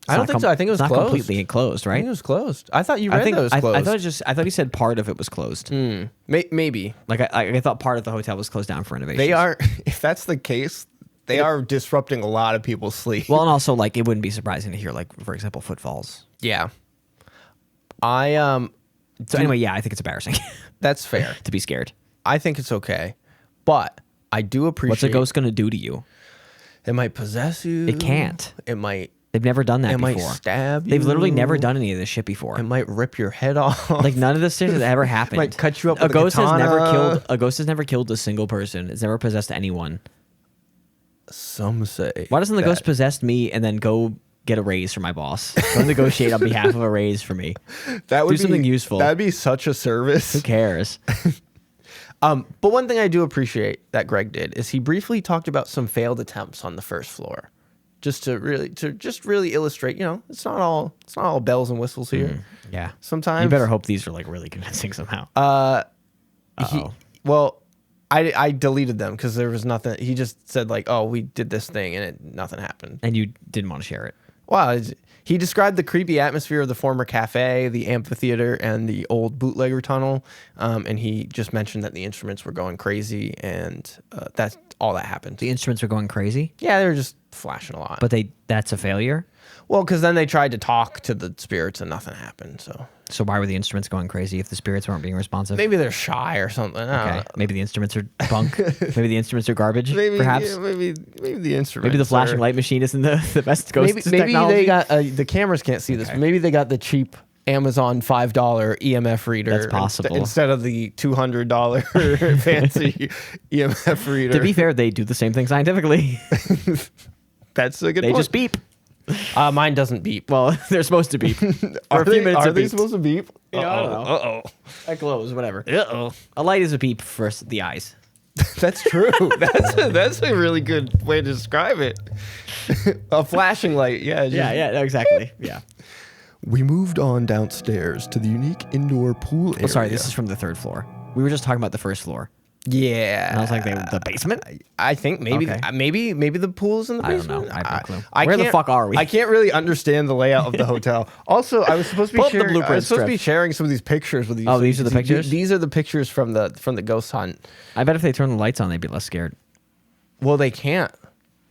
I don't think so. I think it was it's closed. not completely closed, I right? think it was closed. I thought you read that it was closed. I thought he said part of it was closed. Maybe. Like I thought part of the hotel was closed down for renovations. They are, if that's the case, they are disrupting a lot of people's sleep. Well, and also like it wouldn't be surprising to hear like, for example, footfalls. Yeah. So anyway, yeah, I think it's embarrassing That's fair. to be scared. I think it's okay. But I do appreciate. What's a ghost going to do to you? It might possess you. It can't. It might. They've never done that It before. might stab you. They've literally never done any of this shit before. It might rip your head off. Like none of this shit has ever happened. Might cut you up A with a ghost has never katana. killed. A ghost has never killed a single person. It's never possessed anyone. Some say. Why doesn't the that- ghost possess me and then go get a raise from my boss? Go negotiate on behalf of a raise for me. that would do something useful. That'd be such a service. Who cares? But one thing I do appreciate that Greg did is he briefly talked about some failed attempts on the first floor, just to really illustrate. You know, it's not all bells and whistles here. Yeah. Sometimes You better hope these are like really convincing somehow. I deleted them because there was nothing. He just said like, "Oh, we did this thing and nothing happened." And you didn't want to share it. Wow. He described the creepy atmosphere of the former cafe, the amphitheater, and the old bootlegger tunnel. And he just mentioned that the instruments were going crazy, and that's all that happened. The instruments were going crazy, Yeah, they were just flashing a lot. but that's a failure. Well, because then they tried to talk to the spirits and nothing happened. So why were the instruments going crazy if the spirits weren't being responsive? maybe they're shy or something. I don't Okay. know. Maybe the instruments are bunk. Maybe the instruments are garbage. Maybe, perhaps. yeah, maybe the instruments. Maybe the flashing are- light machine isn't the best ghost Maybe technology. they got the cameras can't see this. But maybe they got the cheap Amazon $5 EMF reader. That's possible. Instead of the $200 fancy EMF reader. To be fair, they do the same thing scientifically. That's a good They point. just beep. Mine doesn't beep. Well, they're supposed to beep. For Are a few they, minutes are it they beeps. supposed to beep? Yeah, I don't know. Uh-oh. That glows, whatever. Uh-oh. A light is a beep for the eyes. That's true. That's a really good way to describe it. A flashing light. Yeah. Yeah, exactly. Yeah. We moved on downstairs to the unique indoor pool area. Oh, sorry, this is from the third floor. We were just talking about the first floor. Yeah. And I was like, the basement? I think maybe Okay. maybe the pool's in the I don't basement. know. I have no clue. I Where the can't- fuck are we? I can't really understand the layout of the hotel. Also, I was supposed to be Pull up the sharing, I blueprint was supposed to be strip. sharing some of these pictures with you. Oh, these are the pictures? These are the pictures from the ghost hunt. I bet if they turn the lights on, they'd be less scared. Well, they can't.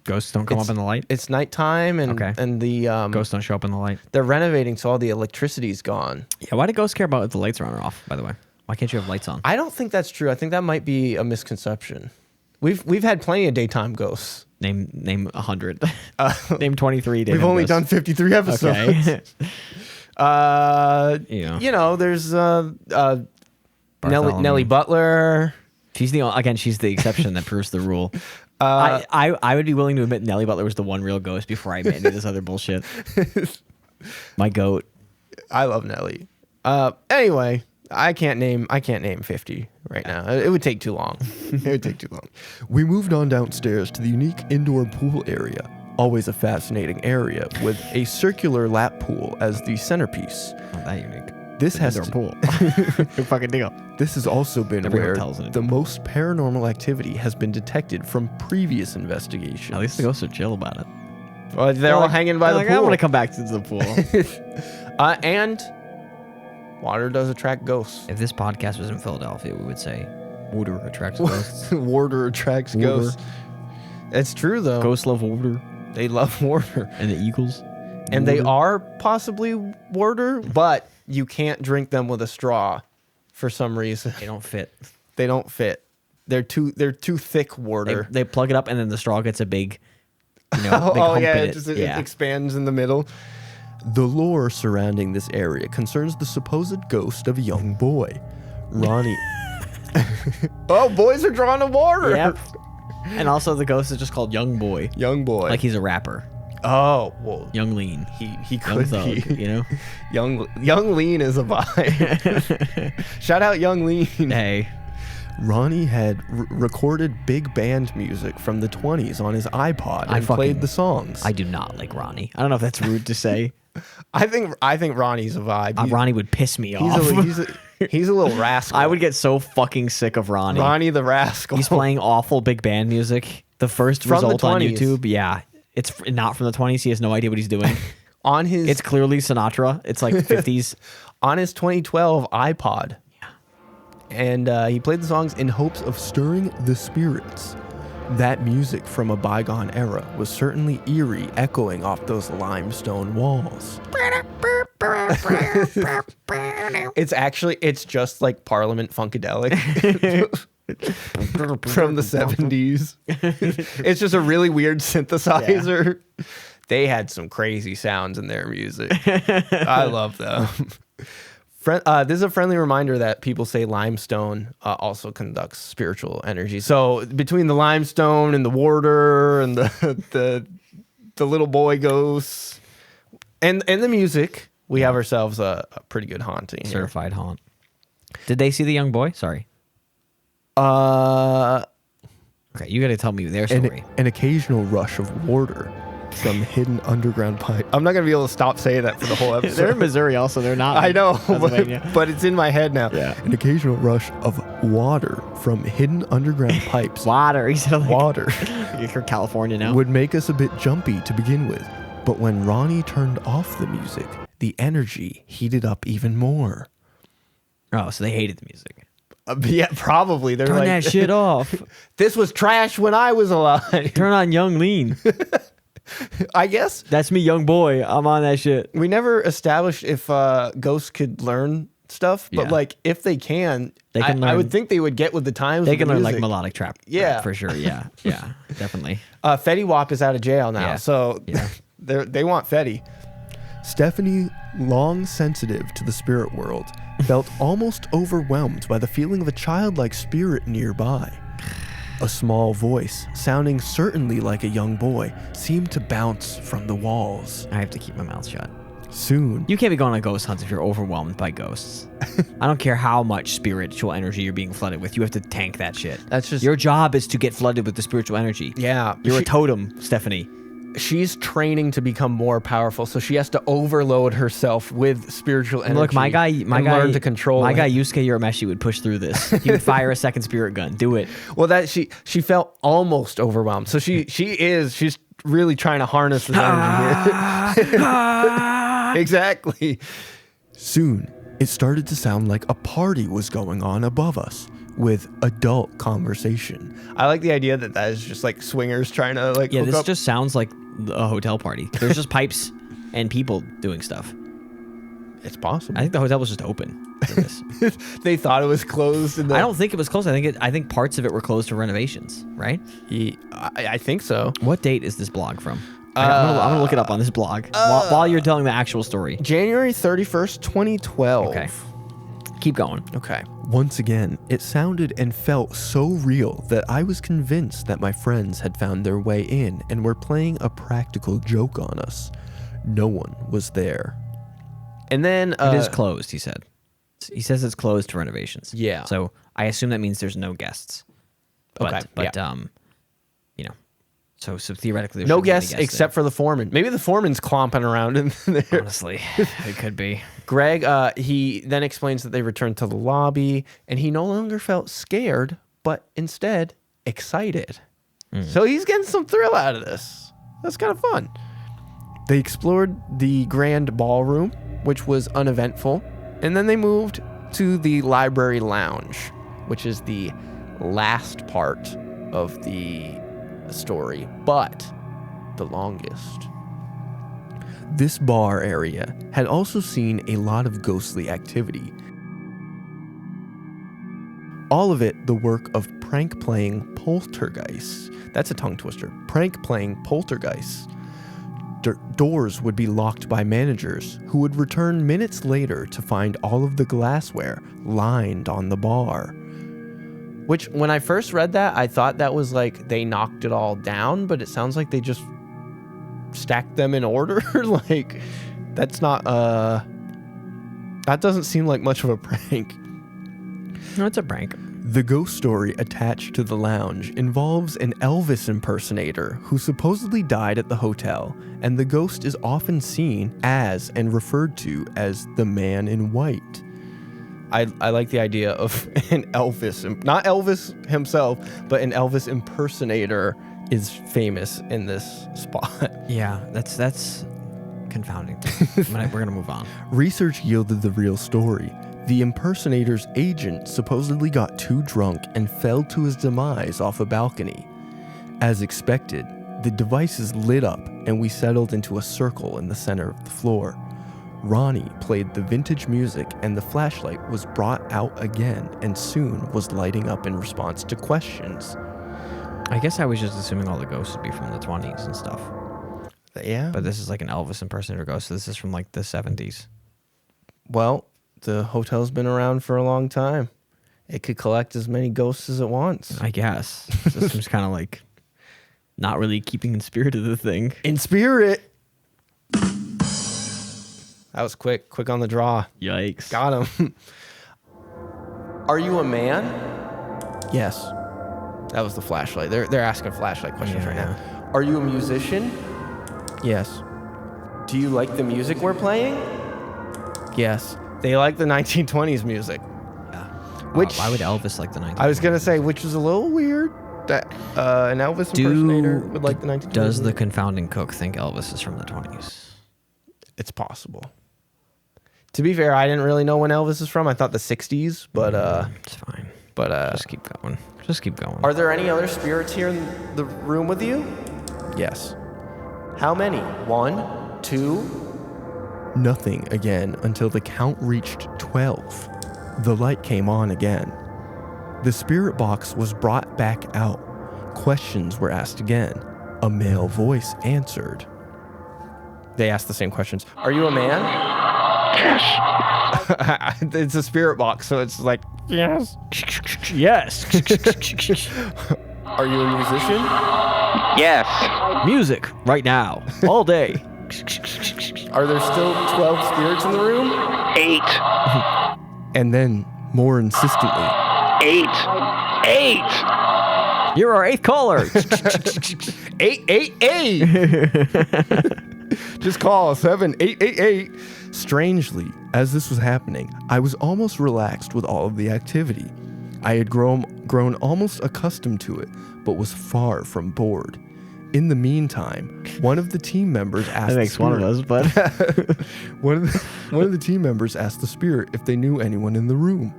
Ghosts don't come up in the light? It's nighttime and Okay. and the Ghosts don't show up in the light. they're renovating, so all the electricity's gone. Yeah, why do ghosts care about if the lights are on or off, by the way? Why can't you have lights on? I don't think that's true. I think that might be a misconception. We've had plenty of daytime ghosts. Name 100. Name 23. We've only done 53 episodes. Okay. You Yeah. know, there's Nellie Bartholomew. Butler. She's she's the exception that proves the rule. I would be willing to admit Nellie Butler was the one real ghost before I admit any of this other bullshit. My goat. I love Nellie. Anyway, I can't name 50 right now. It would take too long. It would take too long. We moved on downstairs to the unique indoor pool area. Always a fascinating area with a circular lap pool as the centerpiece. Not that unique. This has Indoor pool. Good fucking deal. This has also been Every where hotel's in the it. most paranormal activity has been detected from previous investigations. At least the ghosts are chill about it. Well, they're all hanging by the I pool. want to come back to the pool. And water does attract ghosts. If this podcast was in Philadelphia, we would say water attracts ghosts. Water attracts Water. ghosts. It's true though. Ghosts love water. They love water. And the eagles. And they are possibly water, but you can't drink them with a straw for some reason. They don't fit. They don't fit. They're too thick water. They plug it up, and then the straw gets a big, big hump in it. It expands in the middle. The lore surrounding this area concerns the supposed ghost of a young boy. Ronnie. Oh, boys are drawn to water. Yep. And also the ghost is just called Young Boy. Young boy. Like he's a rapper. Oh, well, Young Lean. he Young could Thug, be. you know? Young Lean is a vibe. Shout out Young Lean. Hey. Ronnie had recorded big band music from the 20s on his iPod and played the songs. I do not like Ronnie. I don't know if that's rude to say. I think Ronnie's a vibe. Ronnie would piss me off. He's a little rascal. I would get so fucking sick of Ronnie. Ronnie the rascal. He's playing awful big band music. The first From the result on 20s. YouTube, yeah. It's not from the 20s. He has no idea what he's doing. on his It's clearly Sinatra. It's like 50s. on his 2012 iPod. Yeah. And he played the songs in hopes of stirring the spirits. That music from a bygone era was certainly eerie, echoing off those limestone walls. It's just like Parliament Funkadelic from the 70s. It's just a really weird synthesizer. Yeah. They had some crazy sounds in their music. I love them. This is a friendly reminder that people say limestone also conducts spiritual energy. So between the limestone and the water and the little boy ghosts and the music, we have ourselves a pretty good haunting. Certified haunt. Did they see the young boy? Sorry. Okay, you got to tell me their story. An occasional rush of water from hidden underground pipe. I'm not going to be able to stop saying that for the whole episode. They're in Missouri also. They're not. I know, but it's in my head now. Yeah. An occasional rush of water from hidden underground pipes. Water. He said like, water. You're from California now. Would make us a bit jumpy to begin with. But when Ronnie turned off the music, the energy heated up even more. Oh, so they hated the music. Yeah, probably. They're Turn like, that shit off. This was trash when I was alive. Turn on Young Lean. I guess. That's me, young boy. I'm on that shit. We never established if ghosts could learn stuff, but like if they can learn. I would think they would get with the times. They can learn music. like melodic trap. Yeah. For sure. Yeah. Yeah. Definitely. Fetty Wap is out of jail now, Yeah. so they want Fetty. Stephanie, long sensitive to the spirit world, felt almost overwhelmed by the feeling of a childlike spirit nearby. A small voice, sounding certainly like a young boy, seemed to bounce from the walls. I have to keep my mouth shut. Soon, You can't be going on ghost hunts if you're overwhelmed by ghosts. I don't care how much spiritual energy you're being flooded with. You have to tank that shit. That's just Your job is to get flooded with the spiritual energy. yeah. You're a totem, Stephanie. She's training to become more powerful, so she has to overload herself with spiritual energy. Look, my guy, learn to control my it. guy Yusuke Urameshi would push through this. He would fire a second spirit gun. Do it. Well, that she felt almost overwhelmed, so she's really trying to harness this energy here. Exactly. soon, it started to sound like a party was going on above us, with adult conversation. I like the idea that is just like swingers trying to like. Yeah, hook this up. just sounds like a hotel party. There's just pipes and people doing stuff. It's possible. I think the hotel was just open for this. They thought it was closed. I don't think it was closed. I think parts of it were closed for renovations, right? I think so. What date is this blog from? I'm gonna look it up on this blog while you're telling the actual story. January 31st, 2012. Okay. Keep going. Okay. Once again, it sounded and felt so real that I was convinced that my friends had found their way in and were playing a practical joke on us. No one was there. And then It is closed, he said. He says it's closed to renovations. Yeah. So I assume that means there's no guests. But, Okay, But yeah. you know, so theoretically, there no shouldn't be any guests except for the foreman. Maybe the foreman's clomping around in there. there. Honestly, it could be. Greg, he then explains that they returned to the lobby and he no longer felt scared, but instead excited. So he's getting some thrill out of this. That's kind of fun. They explored the grand ballroom, which was uneventful, and then they moved to the library lounge, which is the last part of the story, but the longest. This bar area had also seen a lot of ghostly activity. All of it the work of prank-playing poltergeists. That's a tongue twister. Prank-playing poltergeists. Doors would be locked by managers who would return minutes later to find all of the glassware lined on the bar. Which, when I first read that, I thought that was like they knocked it all down, but it sounds like they just stacked them in order. Like, that's not, that doesn't seem like much of a prank. No, it's a prank. The ghost story attached to the lounge involves an Elvis impersonator who supposedly died at the hotel, and the ghost is often seen as and referred to as the man in white. I like the idea of an Elvis, not Elvis himself, but an Elvis impersonator is famous in this spot. Yeah, that's confounding. We're going to move on. Research yielded the real story. The impersonator's agent supposedly got too drunk and fell to his demise off a balcony. As expected, the devices lit up and we settled into a circle in the center of the floor. Ronnie played the vintage music and the flashlight was brought out again and soon was lighting up in response to questions. I guess I was just assuming all the ghosts would be from the 20s and stuff. Yeah. But this is like an Elvis impersonator ghost, so this is from like the 70s. Well, the hotel's been around for a long time. It could collect as many ghosts as it wants. I guess. This seems kind of like not really keeping in spirit of the thing. In spirit! That was quick on the draw. Yikes. Got him. Are you a man? Yes. That was the flashlight. They're asking flashlight questions right now. Are you a musician? Yes. Do you like the music we're playing? Yes. They like the 1920s music. Yeah. Which why would Elvis like the 1920s? I was gonna say, which is a little weird that an Elvis impersonator would like the 1920s. Does the confounding cook think Elvis is from the 20s? It's possible. To be fair, I didn't really know when Elvis is from. I thought the 60s, but it's fine. But just keep going. Just keep going. Are there any other spirits here in the room with you? Yes. How many? 1, 2? Nothing again until the count reached 12. The light came on again. The spirit box was brought back out. Questions were asked again. A male voice answered. They asked the same questions. Are you a man? Yes. It's a spirit box, so it's like, yes. Yes. Are you a musician? Yes. Music right now, all day. Are there still 12 spirits in the room? 8. And then, more insistently, 8. 8. You're our 8th caller. 888. Just call 7888. Strangely, as this was happening, I was almost relaxed with all of the activity. I had grown almost accustomed to it, but was far from bored. In the meantime, one of the team members asked That makes one of us, but one of the team members asked the spirit if they knew anyone in the room.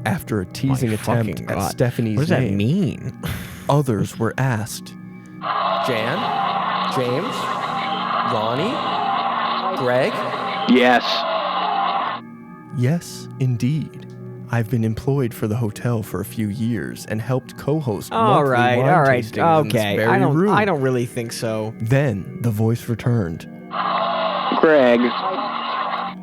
After a teasing attempt at Stephanie's what does that name, mean? others were asked. Jan? James? Ronnie? Greg? Yes. Yes, indeed. I've been employed for the hotel for a few years and helped co-host All monthly right, wine tastings in this okay. very I room. don't really think so. Then the voice returned. Greg.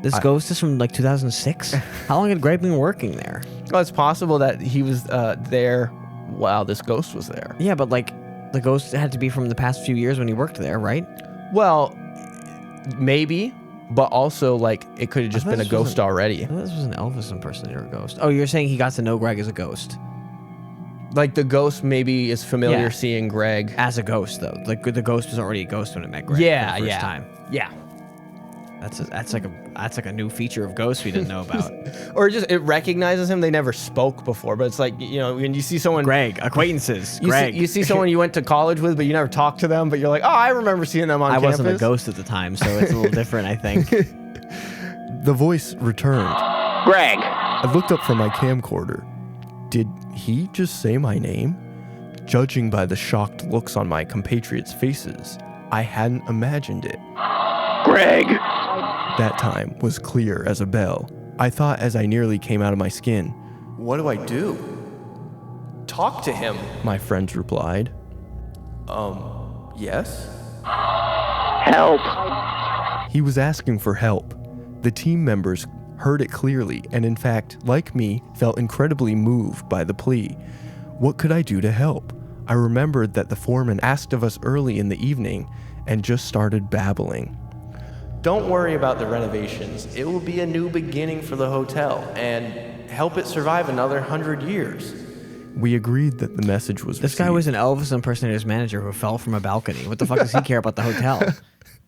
This ghost is from like 2006. How long had Greg been working there? Well, it's possible that he was there while this ghost was there. Yeah, but like the ghost had to be from the past few years when he worked there, right? Well, maybe, but also like it could have just been a ghost already. I thought this was an Elvis impersonator ghost. Oh, you're saying he got to know Greg as a ghost? Like the ghost maybe is familiar Yeah. seeing Greg. As a ghost, though. Like the ghost was already a ghost when it met Greg Yeah, for the first yeah. time. Yeah. That's like a new feature of ghosts we didn't know about. Or just it recognizes him. They never spoke before, but it's like, you know, when you see someone Greg, acquaintances. you Greg. you see someone you went to college with, but you never talked to them, but you're like, oh, I remember seeing them on I campus. wasn't a ghost at the time, so it's a little different, I think. The voice returned. Greg. I looked up from my camcorder. Did he just say my name? Judging by the shocked looks on my compatriots' faces, I hadn't imagined it. Greg. That time was clear as a bell. I thought as I nearly came out of my skin, what do I do? talk to him, my friends replied. Yes? Help! He was asking for help. The team members heard it clearly and, in fact, like me, felt incredibly moved by the plea. What could I do to help? I remembered that the foreman asked of us early in the evening and just started babbling. Don't worry about the renovations. It will be a new beginning for the hotel and help it survive another 100 years. We agreed that the message was This guy was an Elvis impersonator's manager who fell from a balcony. What the fuck does he care about the hotel?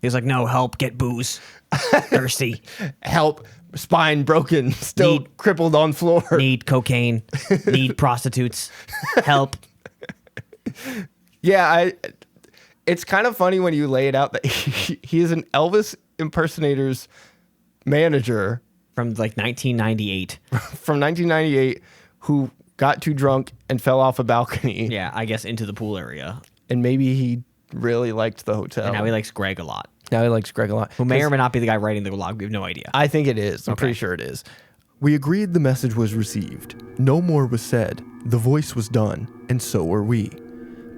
He was like, no, help, get booze. Thirsty. Help, spine broken, still crippled on floor. Need cocaine. Need prostitutes. Help. Yeah, it's kind of funny when you lay it out that he is an Elvis impersonator's manager From like 1998. from 1998 who got too drunk and fell off a balcony. Yeah, I guess into the pool area. And maybe he really liked the hotel. And now he likes Greg a lot. Now he likes Greg a lot. Who may or may not be the guy writing the log. We have no idea. I think it is. I'm pretty sure it is. We agreed the message was received. No more was said. The voice was done, and so were we.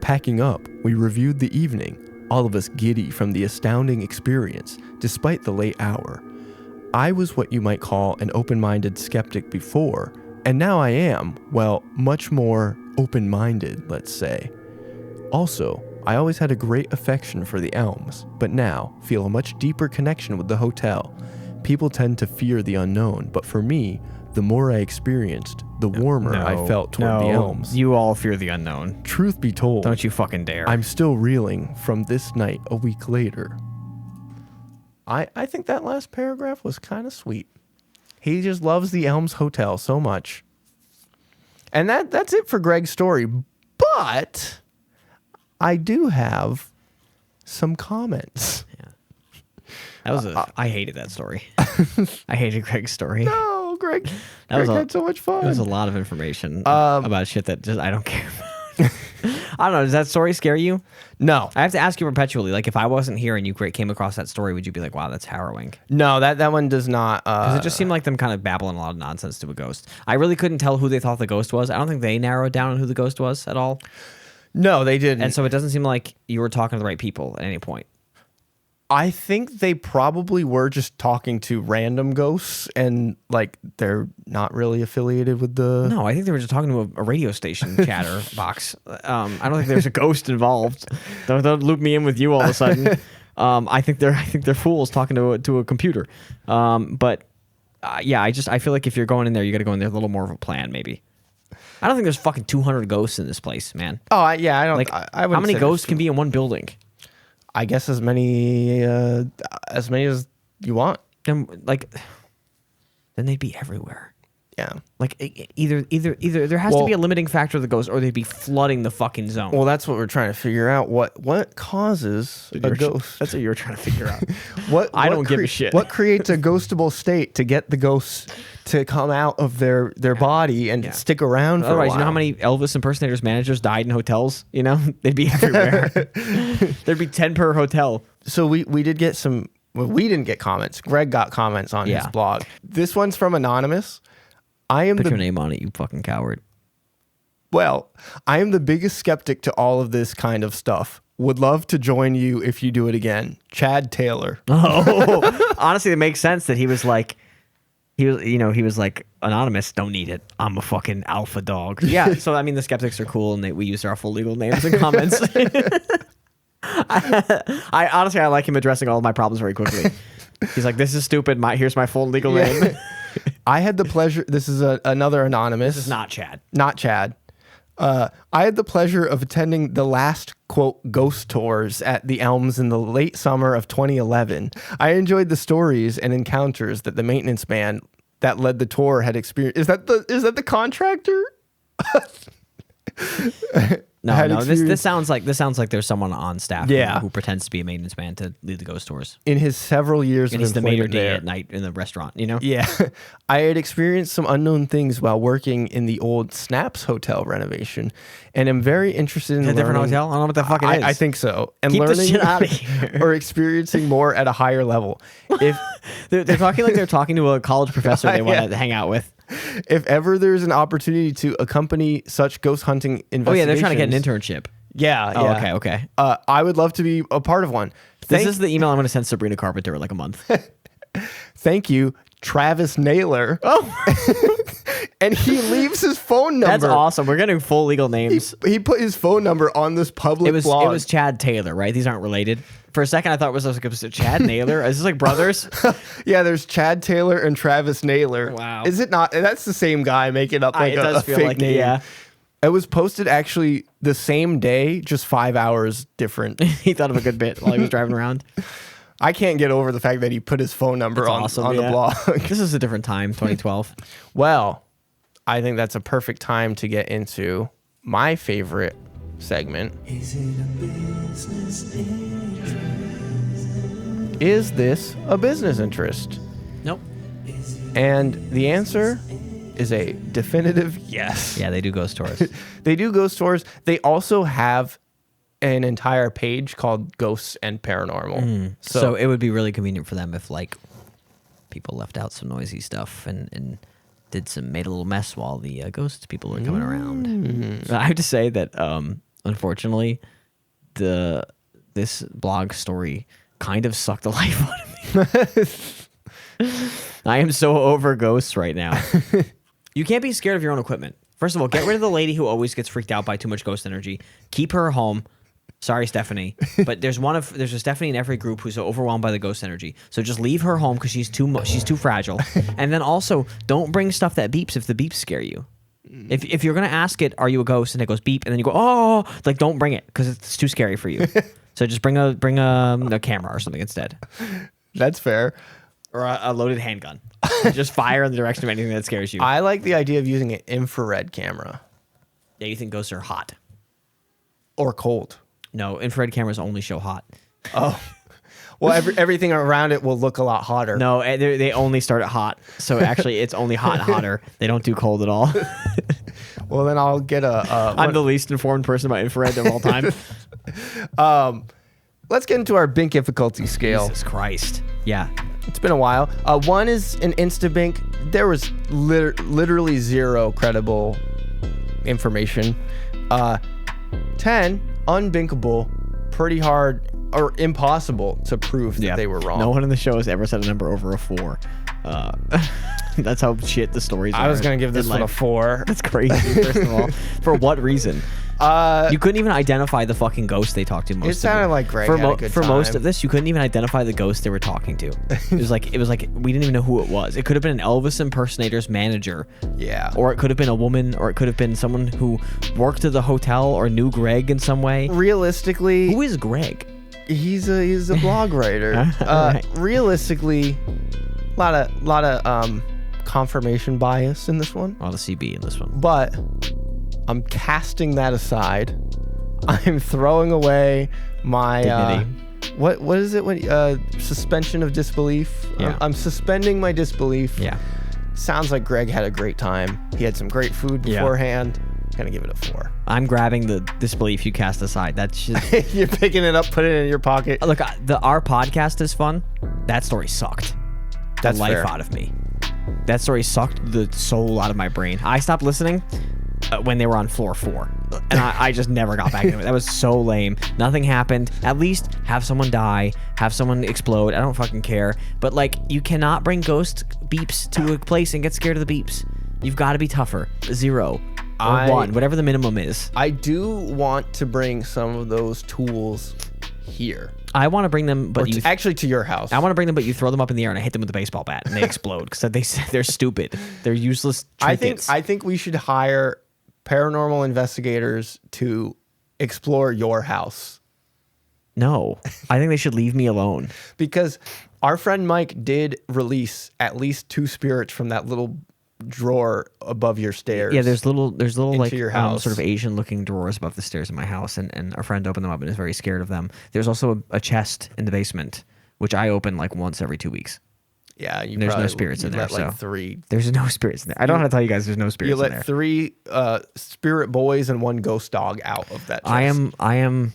Packing up, we reviewed the evening, all of us giddy from the astounding experience, despite the late hour. I was what you might call an open-minded skeptic before, and now I am, well, much more open-minded, let's say. Also, I always had a great affection for the Elms, but now feel a much deeper connection with the hotel. People tend to fear the unknown, but for me, the more I experienced, the warmer I felt toward the Elms. You all fear the unknown. Truth be told, Don't you fucking dare. I'm still reeling from this night a week later. I think that last paragraph was kind of sweet. He just loves the Elms Hotel so much. And that's it for Greg's story. But I do have some comments. That was I hated that story. I hated Greg's story. Oh, Greg was had so much fun. It was a lot of information about shit that just I don't care about. I don't know. Does that story scare you? No. I have to ask you perpetually. Like, if I wasn't here and you came across that story, would you be like, wow, that's harrowing? No, that one does not. Because it just seemed like them kind of babbling a lot of nonsense to a ghost. I really couldn't tell who they thought the ghost was. I don't think they narrowed down on who the ghost was at all. No, they didn't. And so it doesn't seem like you were talking to the right people at any point. I think they probably were just talking to random ghosts and like they're not really affiliated with the... No, I think they were just talking to a radio station chatter box. I don't think there's a ghost involved. Don't loop me in with you all of a sudden. I think they're fools talking to a computer. But I feel like if you're going in there, you got to go in there with a little more of a plan, maybe. I don't think there's fucking 200 ghosts in this place, man. Oh, I don't... Like, I how many ghosts can be in one building? I guess as many as you want. Then they'd be everywhere. Yeah. Like either there has to be a limiting factor of the ghost, or they'd be flooding the fucking zone. Well, that's what we're trying to figure out. What causes a ghost? That's what you're trying to figure out. I don't give a shit. What creates a ghostable state to get the ghosts to come out of their body and stick around for a Otherwise, while? you know how many Elvis impersonators managers died in hotels? You know, they'd be everywhere. There'd be 10 per hotel. So we did get some. Well, we didn't get comments. Greg got comments on his blog. This one's from Anonymous. Put your name on it, you fucking coward. Well, I am the biggest skeptic to all of this kind of stuff. Would love to join you if you do it again. Chad Taylor. Oh, honestly, it makes sense that he was like, anonymous. Don't need it. I'm a fucking alpha dog. Yeah. So I mean, the skeptics are cool, and we use our full legal names in comments. I honestly, I like him addressing all of my problems very quickly. He's like, "This is stupid. Here's my full legal name." I had the pleasure. This is another anonymous. This is not Chad. Not Chad. I had the pleasure of attending the last, quote, ghost tours at the Elms in the late summer of 2011. I enjoyed the stories and encounters that the maintenance man that led the tour had experienced. Is that the contractor? No. This sounds like there's someone on staff who pretends to be a maintenance man to lead the ghost tours. In his several years and of he's the maitre employment d' there at night in the restaurant, you know? Yeah. I had experienced some unknown things while working in the old Snaps Hotel renovation, and am very interested in a different learning. hotel? I don't know what the fuck it is. I think so. And Keep learning this shit out of here. or experiencing more at a higher level. If they're talking like they're talking to a college professor they want to hang out with. If ever there's an opportunity to accompany such ghost hunting Oh investigations. yeah, they're trying to get an internship. Yeah. Oh, yeah. okay. I would love to be a part of one. This is the email I'm going to send Sabrina Carpenter in like a month. Thank you, Travis Naylor. Oh. And he leaves his phone number. That's awesome. We're getting full legal names. He put his phone number on this public blog. It was Chad Taylor, right? These aren't related. For a second, I thought it was Chad Naylor. Is this like brothers? Yeah, there's Chad Taylor and Travis Naylor. Wow. Is it not? That's the same guy making up like It a does feel fake like name. yeah. It was posted actually the same day, just 5 hours different. He thought of a good bit while he was driving around. I can't get over the fact that he put his phone number That's on, awesome, on the yeah. blog. This is a different time, 2012. Well, I think that's a perfect time to get into my favorite segment. Is this a business interest? Nope. And the answer is a definitive yes. Yeah, they do ghost tours. They do ghost tours. They also have an entire page called Ghosts and Paranormal. So it would be really convenient for them if like people left out some noisy stuff and made a little mess while the ghost people were coming around. I have to say that unfortunately this blog story kind of sucked the life out of me. I am so over ghosts right now. You can't be scared of your own equipment. First of all, get rid of the lady who always gets freaked out by too much ghost energy. Keep her home. Sorry, Stephanie, but there's a Stephanie in every group who's so overwhelmed by the ghost energy. So just leave her home because she's too fragile. And then also don't bring stuff that beeps if the beeps scare you. If you're gonna ask it, are you a ghost, and it goes beep, and then you go oh, like don't bring it because it's too scary for you. So just bring a camera or something instead, That's fair. or a loaded handgun. Just fire in the direction of anything that scares you. I like the idea of using an infrared camera Yeah, you think ghosts are hot? or cold. No, infrared cameras only show hot. Oh. Well, everything around it will look a lot hotter. No, they only start at hot. So actually, it's only hot and hotter. They don't do cold at all. Well, then I'll get I'm the least informed person about infrared of all time. Let's get into our Bink difficulty scale. Jesus Christ. Yeah. It's been a while. 1 is an Insta-Bink. There was literally zero credible information. 10, unbinkable, pretty hard or impossible to prove that they were wrong. No one in the show has ever said a number over a 4. That's how shit the stories are. I was going to give this one a 4. That's crazy, first of all. For what reason? You couldn't even identify the fucking ghost they talked to most of It sounded like Greg for had a good For most time. of this, you couldn't even identify the ghost they were talking to. It was like we didn't even know who it was. It could have been an Elvis impersonator's manager. Yeah. Or it could have been a woman, or it could have been someone who worked at the hotel or knew Greg in some way. Realistically, Who is Greg? he's a blog writer. Right. Realistically, a lot of confirmation bias in this one. A lot of CB in this one. But I'm casting that aside. I'm throwing away my Dignity. What is it when suspension of disbelief? Yeah. I'm suspending my disbelief. Yeah. Sounds like Greg had a great time. He had some great food Yeah. beforehand. Gonna give it a 4. I'm grabbing the disbelief you cast aside. That's just You're picking it up, putting it in your pocket. look. Our podcast is fun. That story sucked That's the life fair. out of me. That story sucked the soul out of my brain. I stopped listening when they were on floor 4, and I just never got back into it. That was so lame. Nothing happened. At least have someone die, have someone explode. I don't fucking care. But like, you cannot bring ghost beeps to a place and get scared of the beeps. You've got to be tougher. 0 or 1, whatever the minimum is. I do want to bring some of those tools here. I want to bring them, but you Actually, to your house. I want to bring them, but you throw them up in the air and I hit them with a baseball bat and they explode because they're stupid. They're useless trinkets. I think we should hire paranormal investigators to explore your house, No, I think they should leave me alone. because our friend Mike did release at least 2 spirits from that little drawer above your stairs. Yeah, there's little like your house. sort of Asian looking drawers above the stairs in my house, and our friend opened them up and is very scared of them. There's also a chest in the basement, which I open like once every 2 weeks. Yeah, you There's no probably- spirits in you there, let, like so 3. There's no spirits in there. I don't know how to tell you guys there's no spirits You in there. let 3 spirit boys and 1 ghost dog out of that chest. I am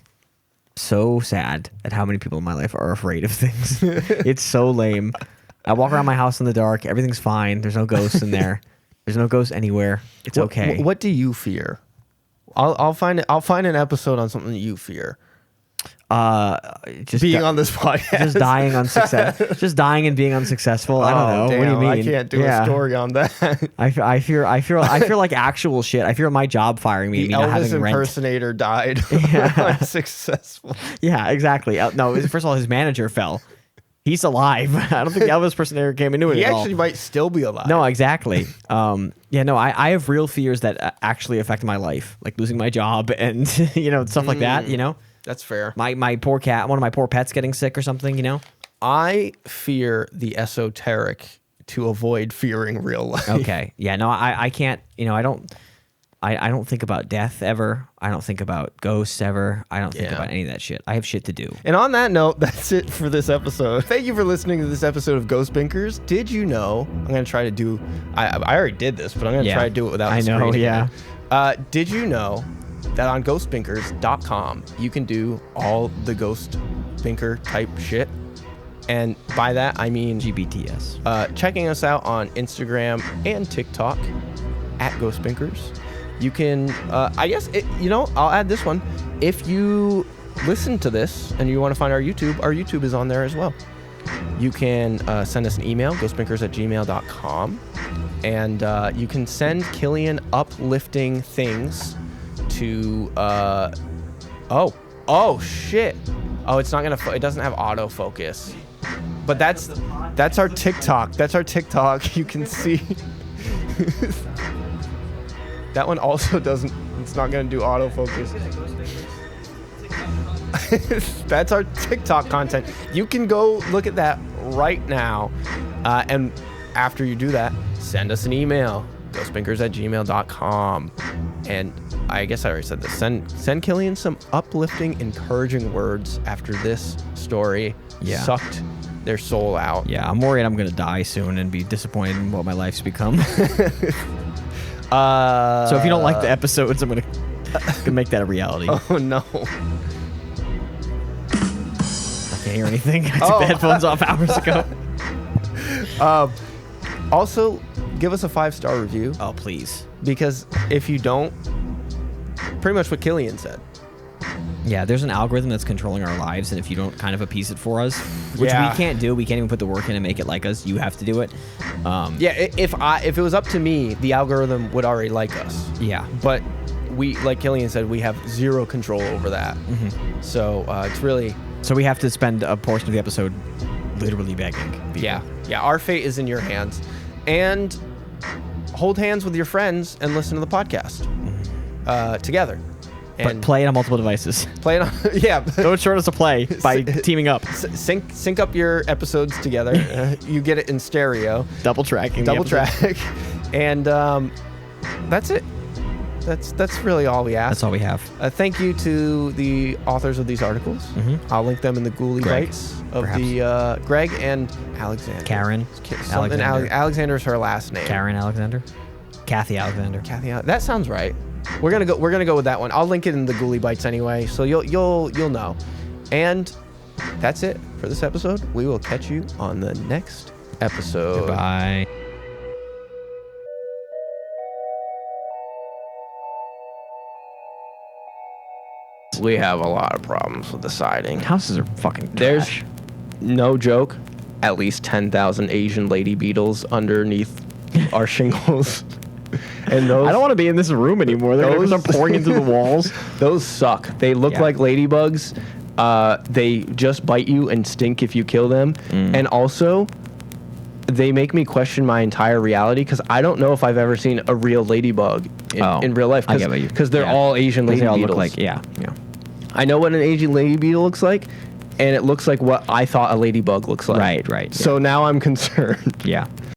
so sad at how many people in my life are afraid of things. It's so lame. I walk around my house in the dark. Everything's fine. There's no ghosts in there. There's no ghost anywhere. It's okay. What do you fear? I'll find it. I'll find an episode on something that you fear. Just Being on this podcast. just dying just dying and being unsuccessful. I don't know. Damn, What do you mean? I can't do a story on that. I feel like actual shit. I fear my job firing me. The not Elvis having rent. impersonator died. Unsuccessful. Yeah, exactly. No, first of all, his manager fell. He's alive. I don't think the Elvis impersonator came into it He at all. actually might still be alive. No, exactly. I have real fears that actually affect my life, like losing my job and stuff like that. That's fair. My poor cat, one of my poor pets getting sick or something. I fear the esoteric to avoid fearing real life. Okay. Yeah. No, I can't. I don't think about death ever. I don't think about ghosts ever. I don't think about any of that shit. I have shit to do. And on that note, that's it for this episode. Thank you for listening to this episode of Ghost Binkers. Did you know? I'm gonna try to do. I already did this, but I'm gonna try to do it without. I the know. screen Yeah. again. Did you know that on ghostbinkers.com you can do all the Ghost Binker type shit? And by that I mean GBTS. checking us out on Instagram and TikTok at Ghost Binkers. You can, I'll add this one. If you listen to this and you want to find our YouTube is on there as well. You can send us an email, ghostbinkers@gmail.com. And you can send Killian uplifting things to, oh shit. Oh, it's not it doesn't have autofocus. But that's our TikTok. That's our TikTok. You can see. That one also doesn't, it's not going to do autofocus. That's our TikTok content. You can go look at that right now. And after you do that, send us an email, ghostbinkers@gmail.com. And I guess I already said this. Send Killian some uplifting, encouraging words after this story sucked their soul out. Yeah, I'm worried I'm going to die soon and be disappointed in what my life's become. So if you don't like the episodes, I'm gonna make that a reality. Oh no. I can't hear anything. I took the headphones off hours ago. Also, give us a 5-star review. Oh, please. Because if you don't, pretty much what Killian said. Yeah, there's an algorithm that's controlling our lives, and if you don't kind of appease it for us, which we can't do, we can't even put the work in and make it like us. You have to do it. If it was up to me, the algorithm would already like us. Yeah. But we, like Killian said, we have zero control over that. Mm-hmm. So it's really. So we have to spend a portion of the episode literally begging people. Yeah. Our fate is in your hands, and hold hands with your friends and listen to the podcast together. But play it on multiple devices. Play it on, yeah. Don't short us a play by teaming up. Sync up your episodes together. You get it in stereo. Double track. And that's it. That's really all we ask. That's all we have. Thank you to the authors of these articles. Mm-hmm. I'll link them in the Ghouly Bites of the Greg and Alexander. Karen. Alexander is her last name. Karen Alexander. Kathy Alexander. That sounds right. We're gonna go with that one. I'll link it in the Ghouly Bites anyway, so you'll know. And that's it for this episode. We will catch you on the next episode. Goodbye. We have a lot of problems with the siding. Houses are fucking trash. There's no joke, at least 10,000 Asian lady beetles underneath our shingles. And those, I don't want to be in this room anymore. They're going to start pouring into the walls. Those suck. They look like ladybugs. They just bite you and stink if you kill them. And also, they make me question my entire reality because I don't know if I've ever seen a real ladybug in real life. Because they're all Asian lady beetles. Look like, yeah. I know what an Asian lady beetle looks like, and it looks like what I thought a ladybug looks like. Right. So now I'm concerned. Yeah.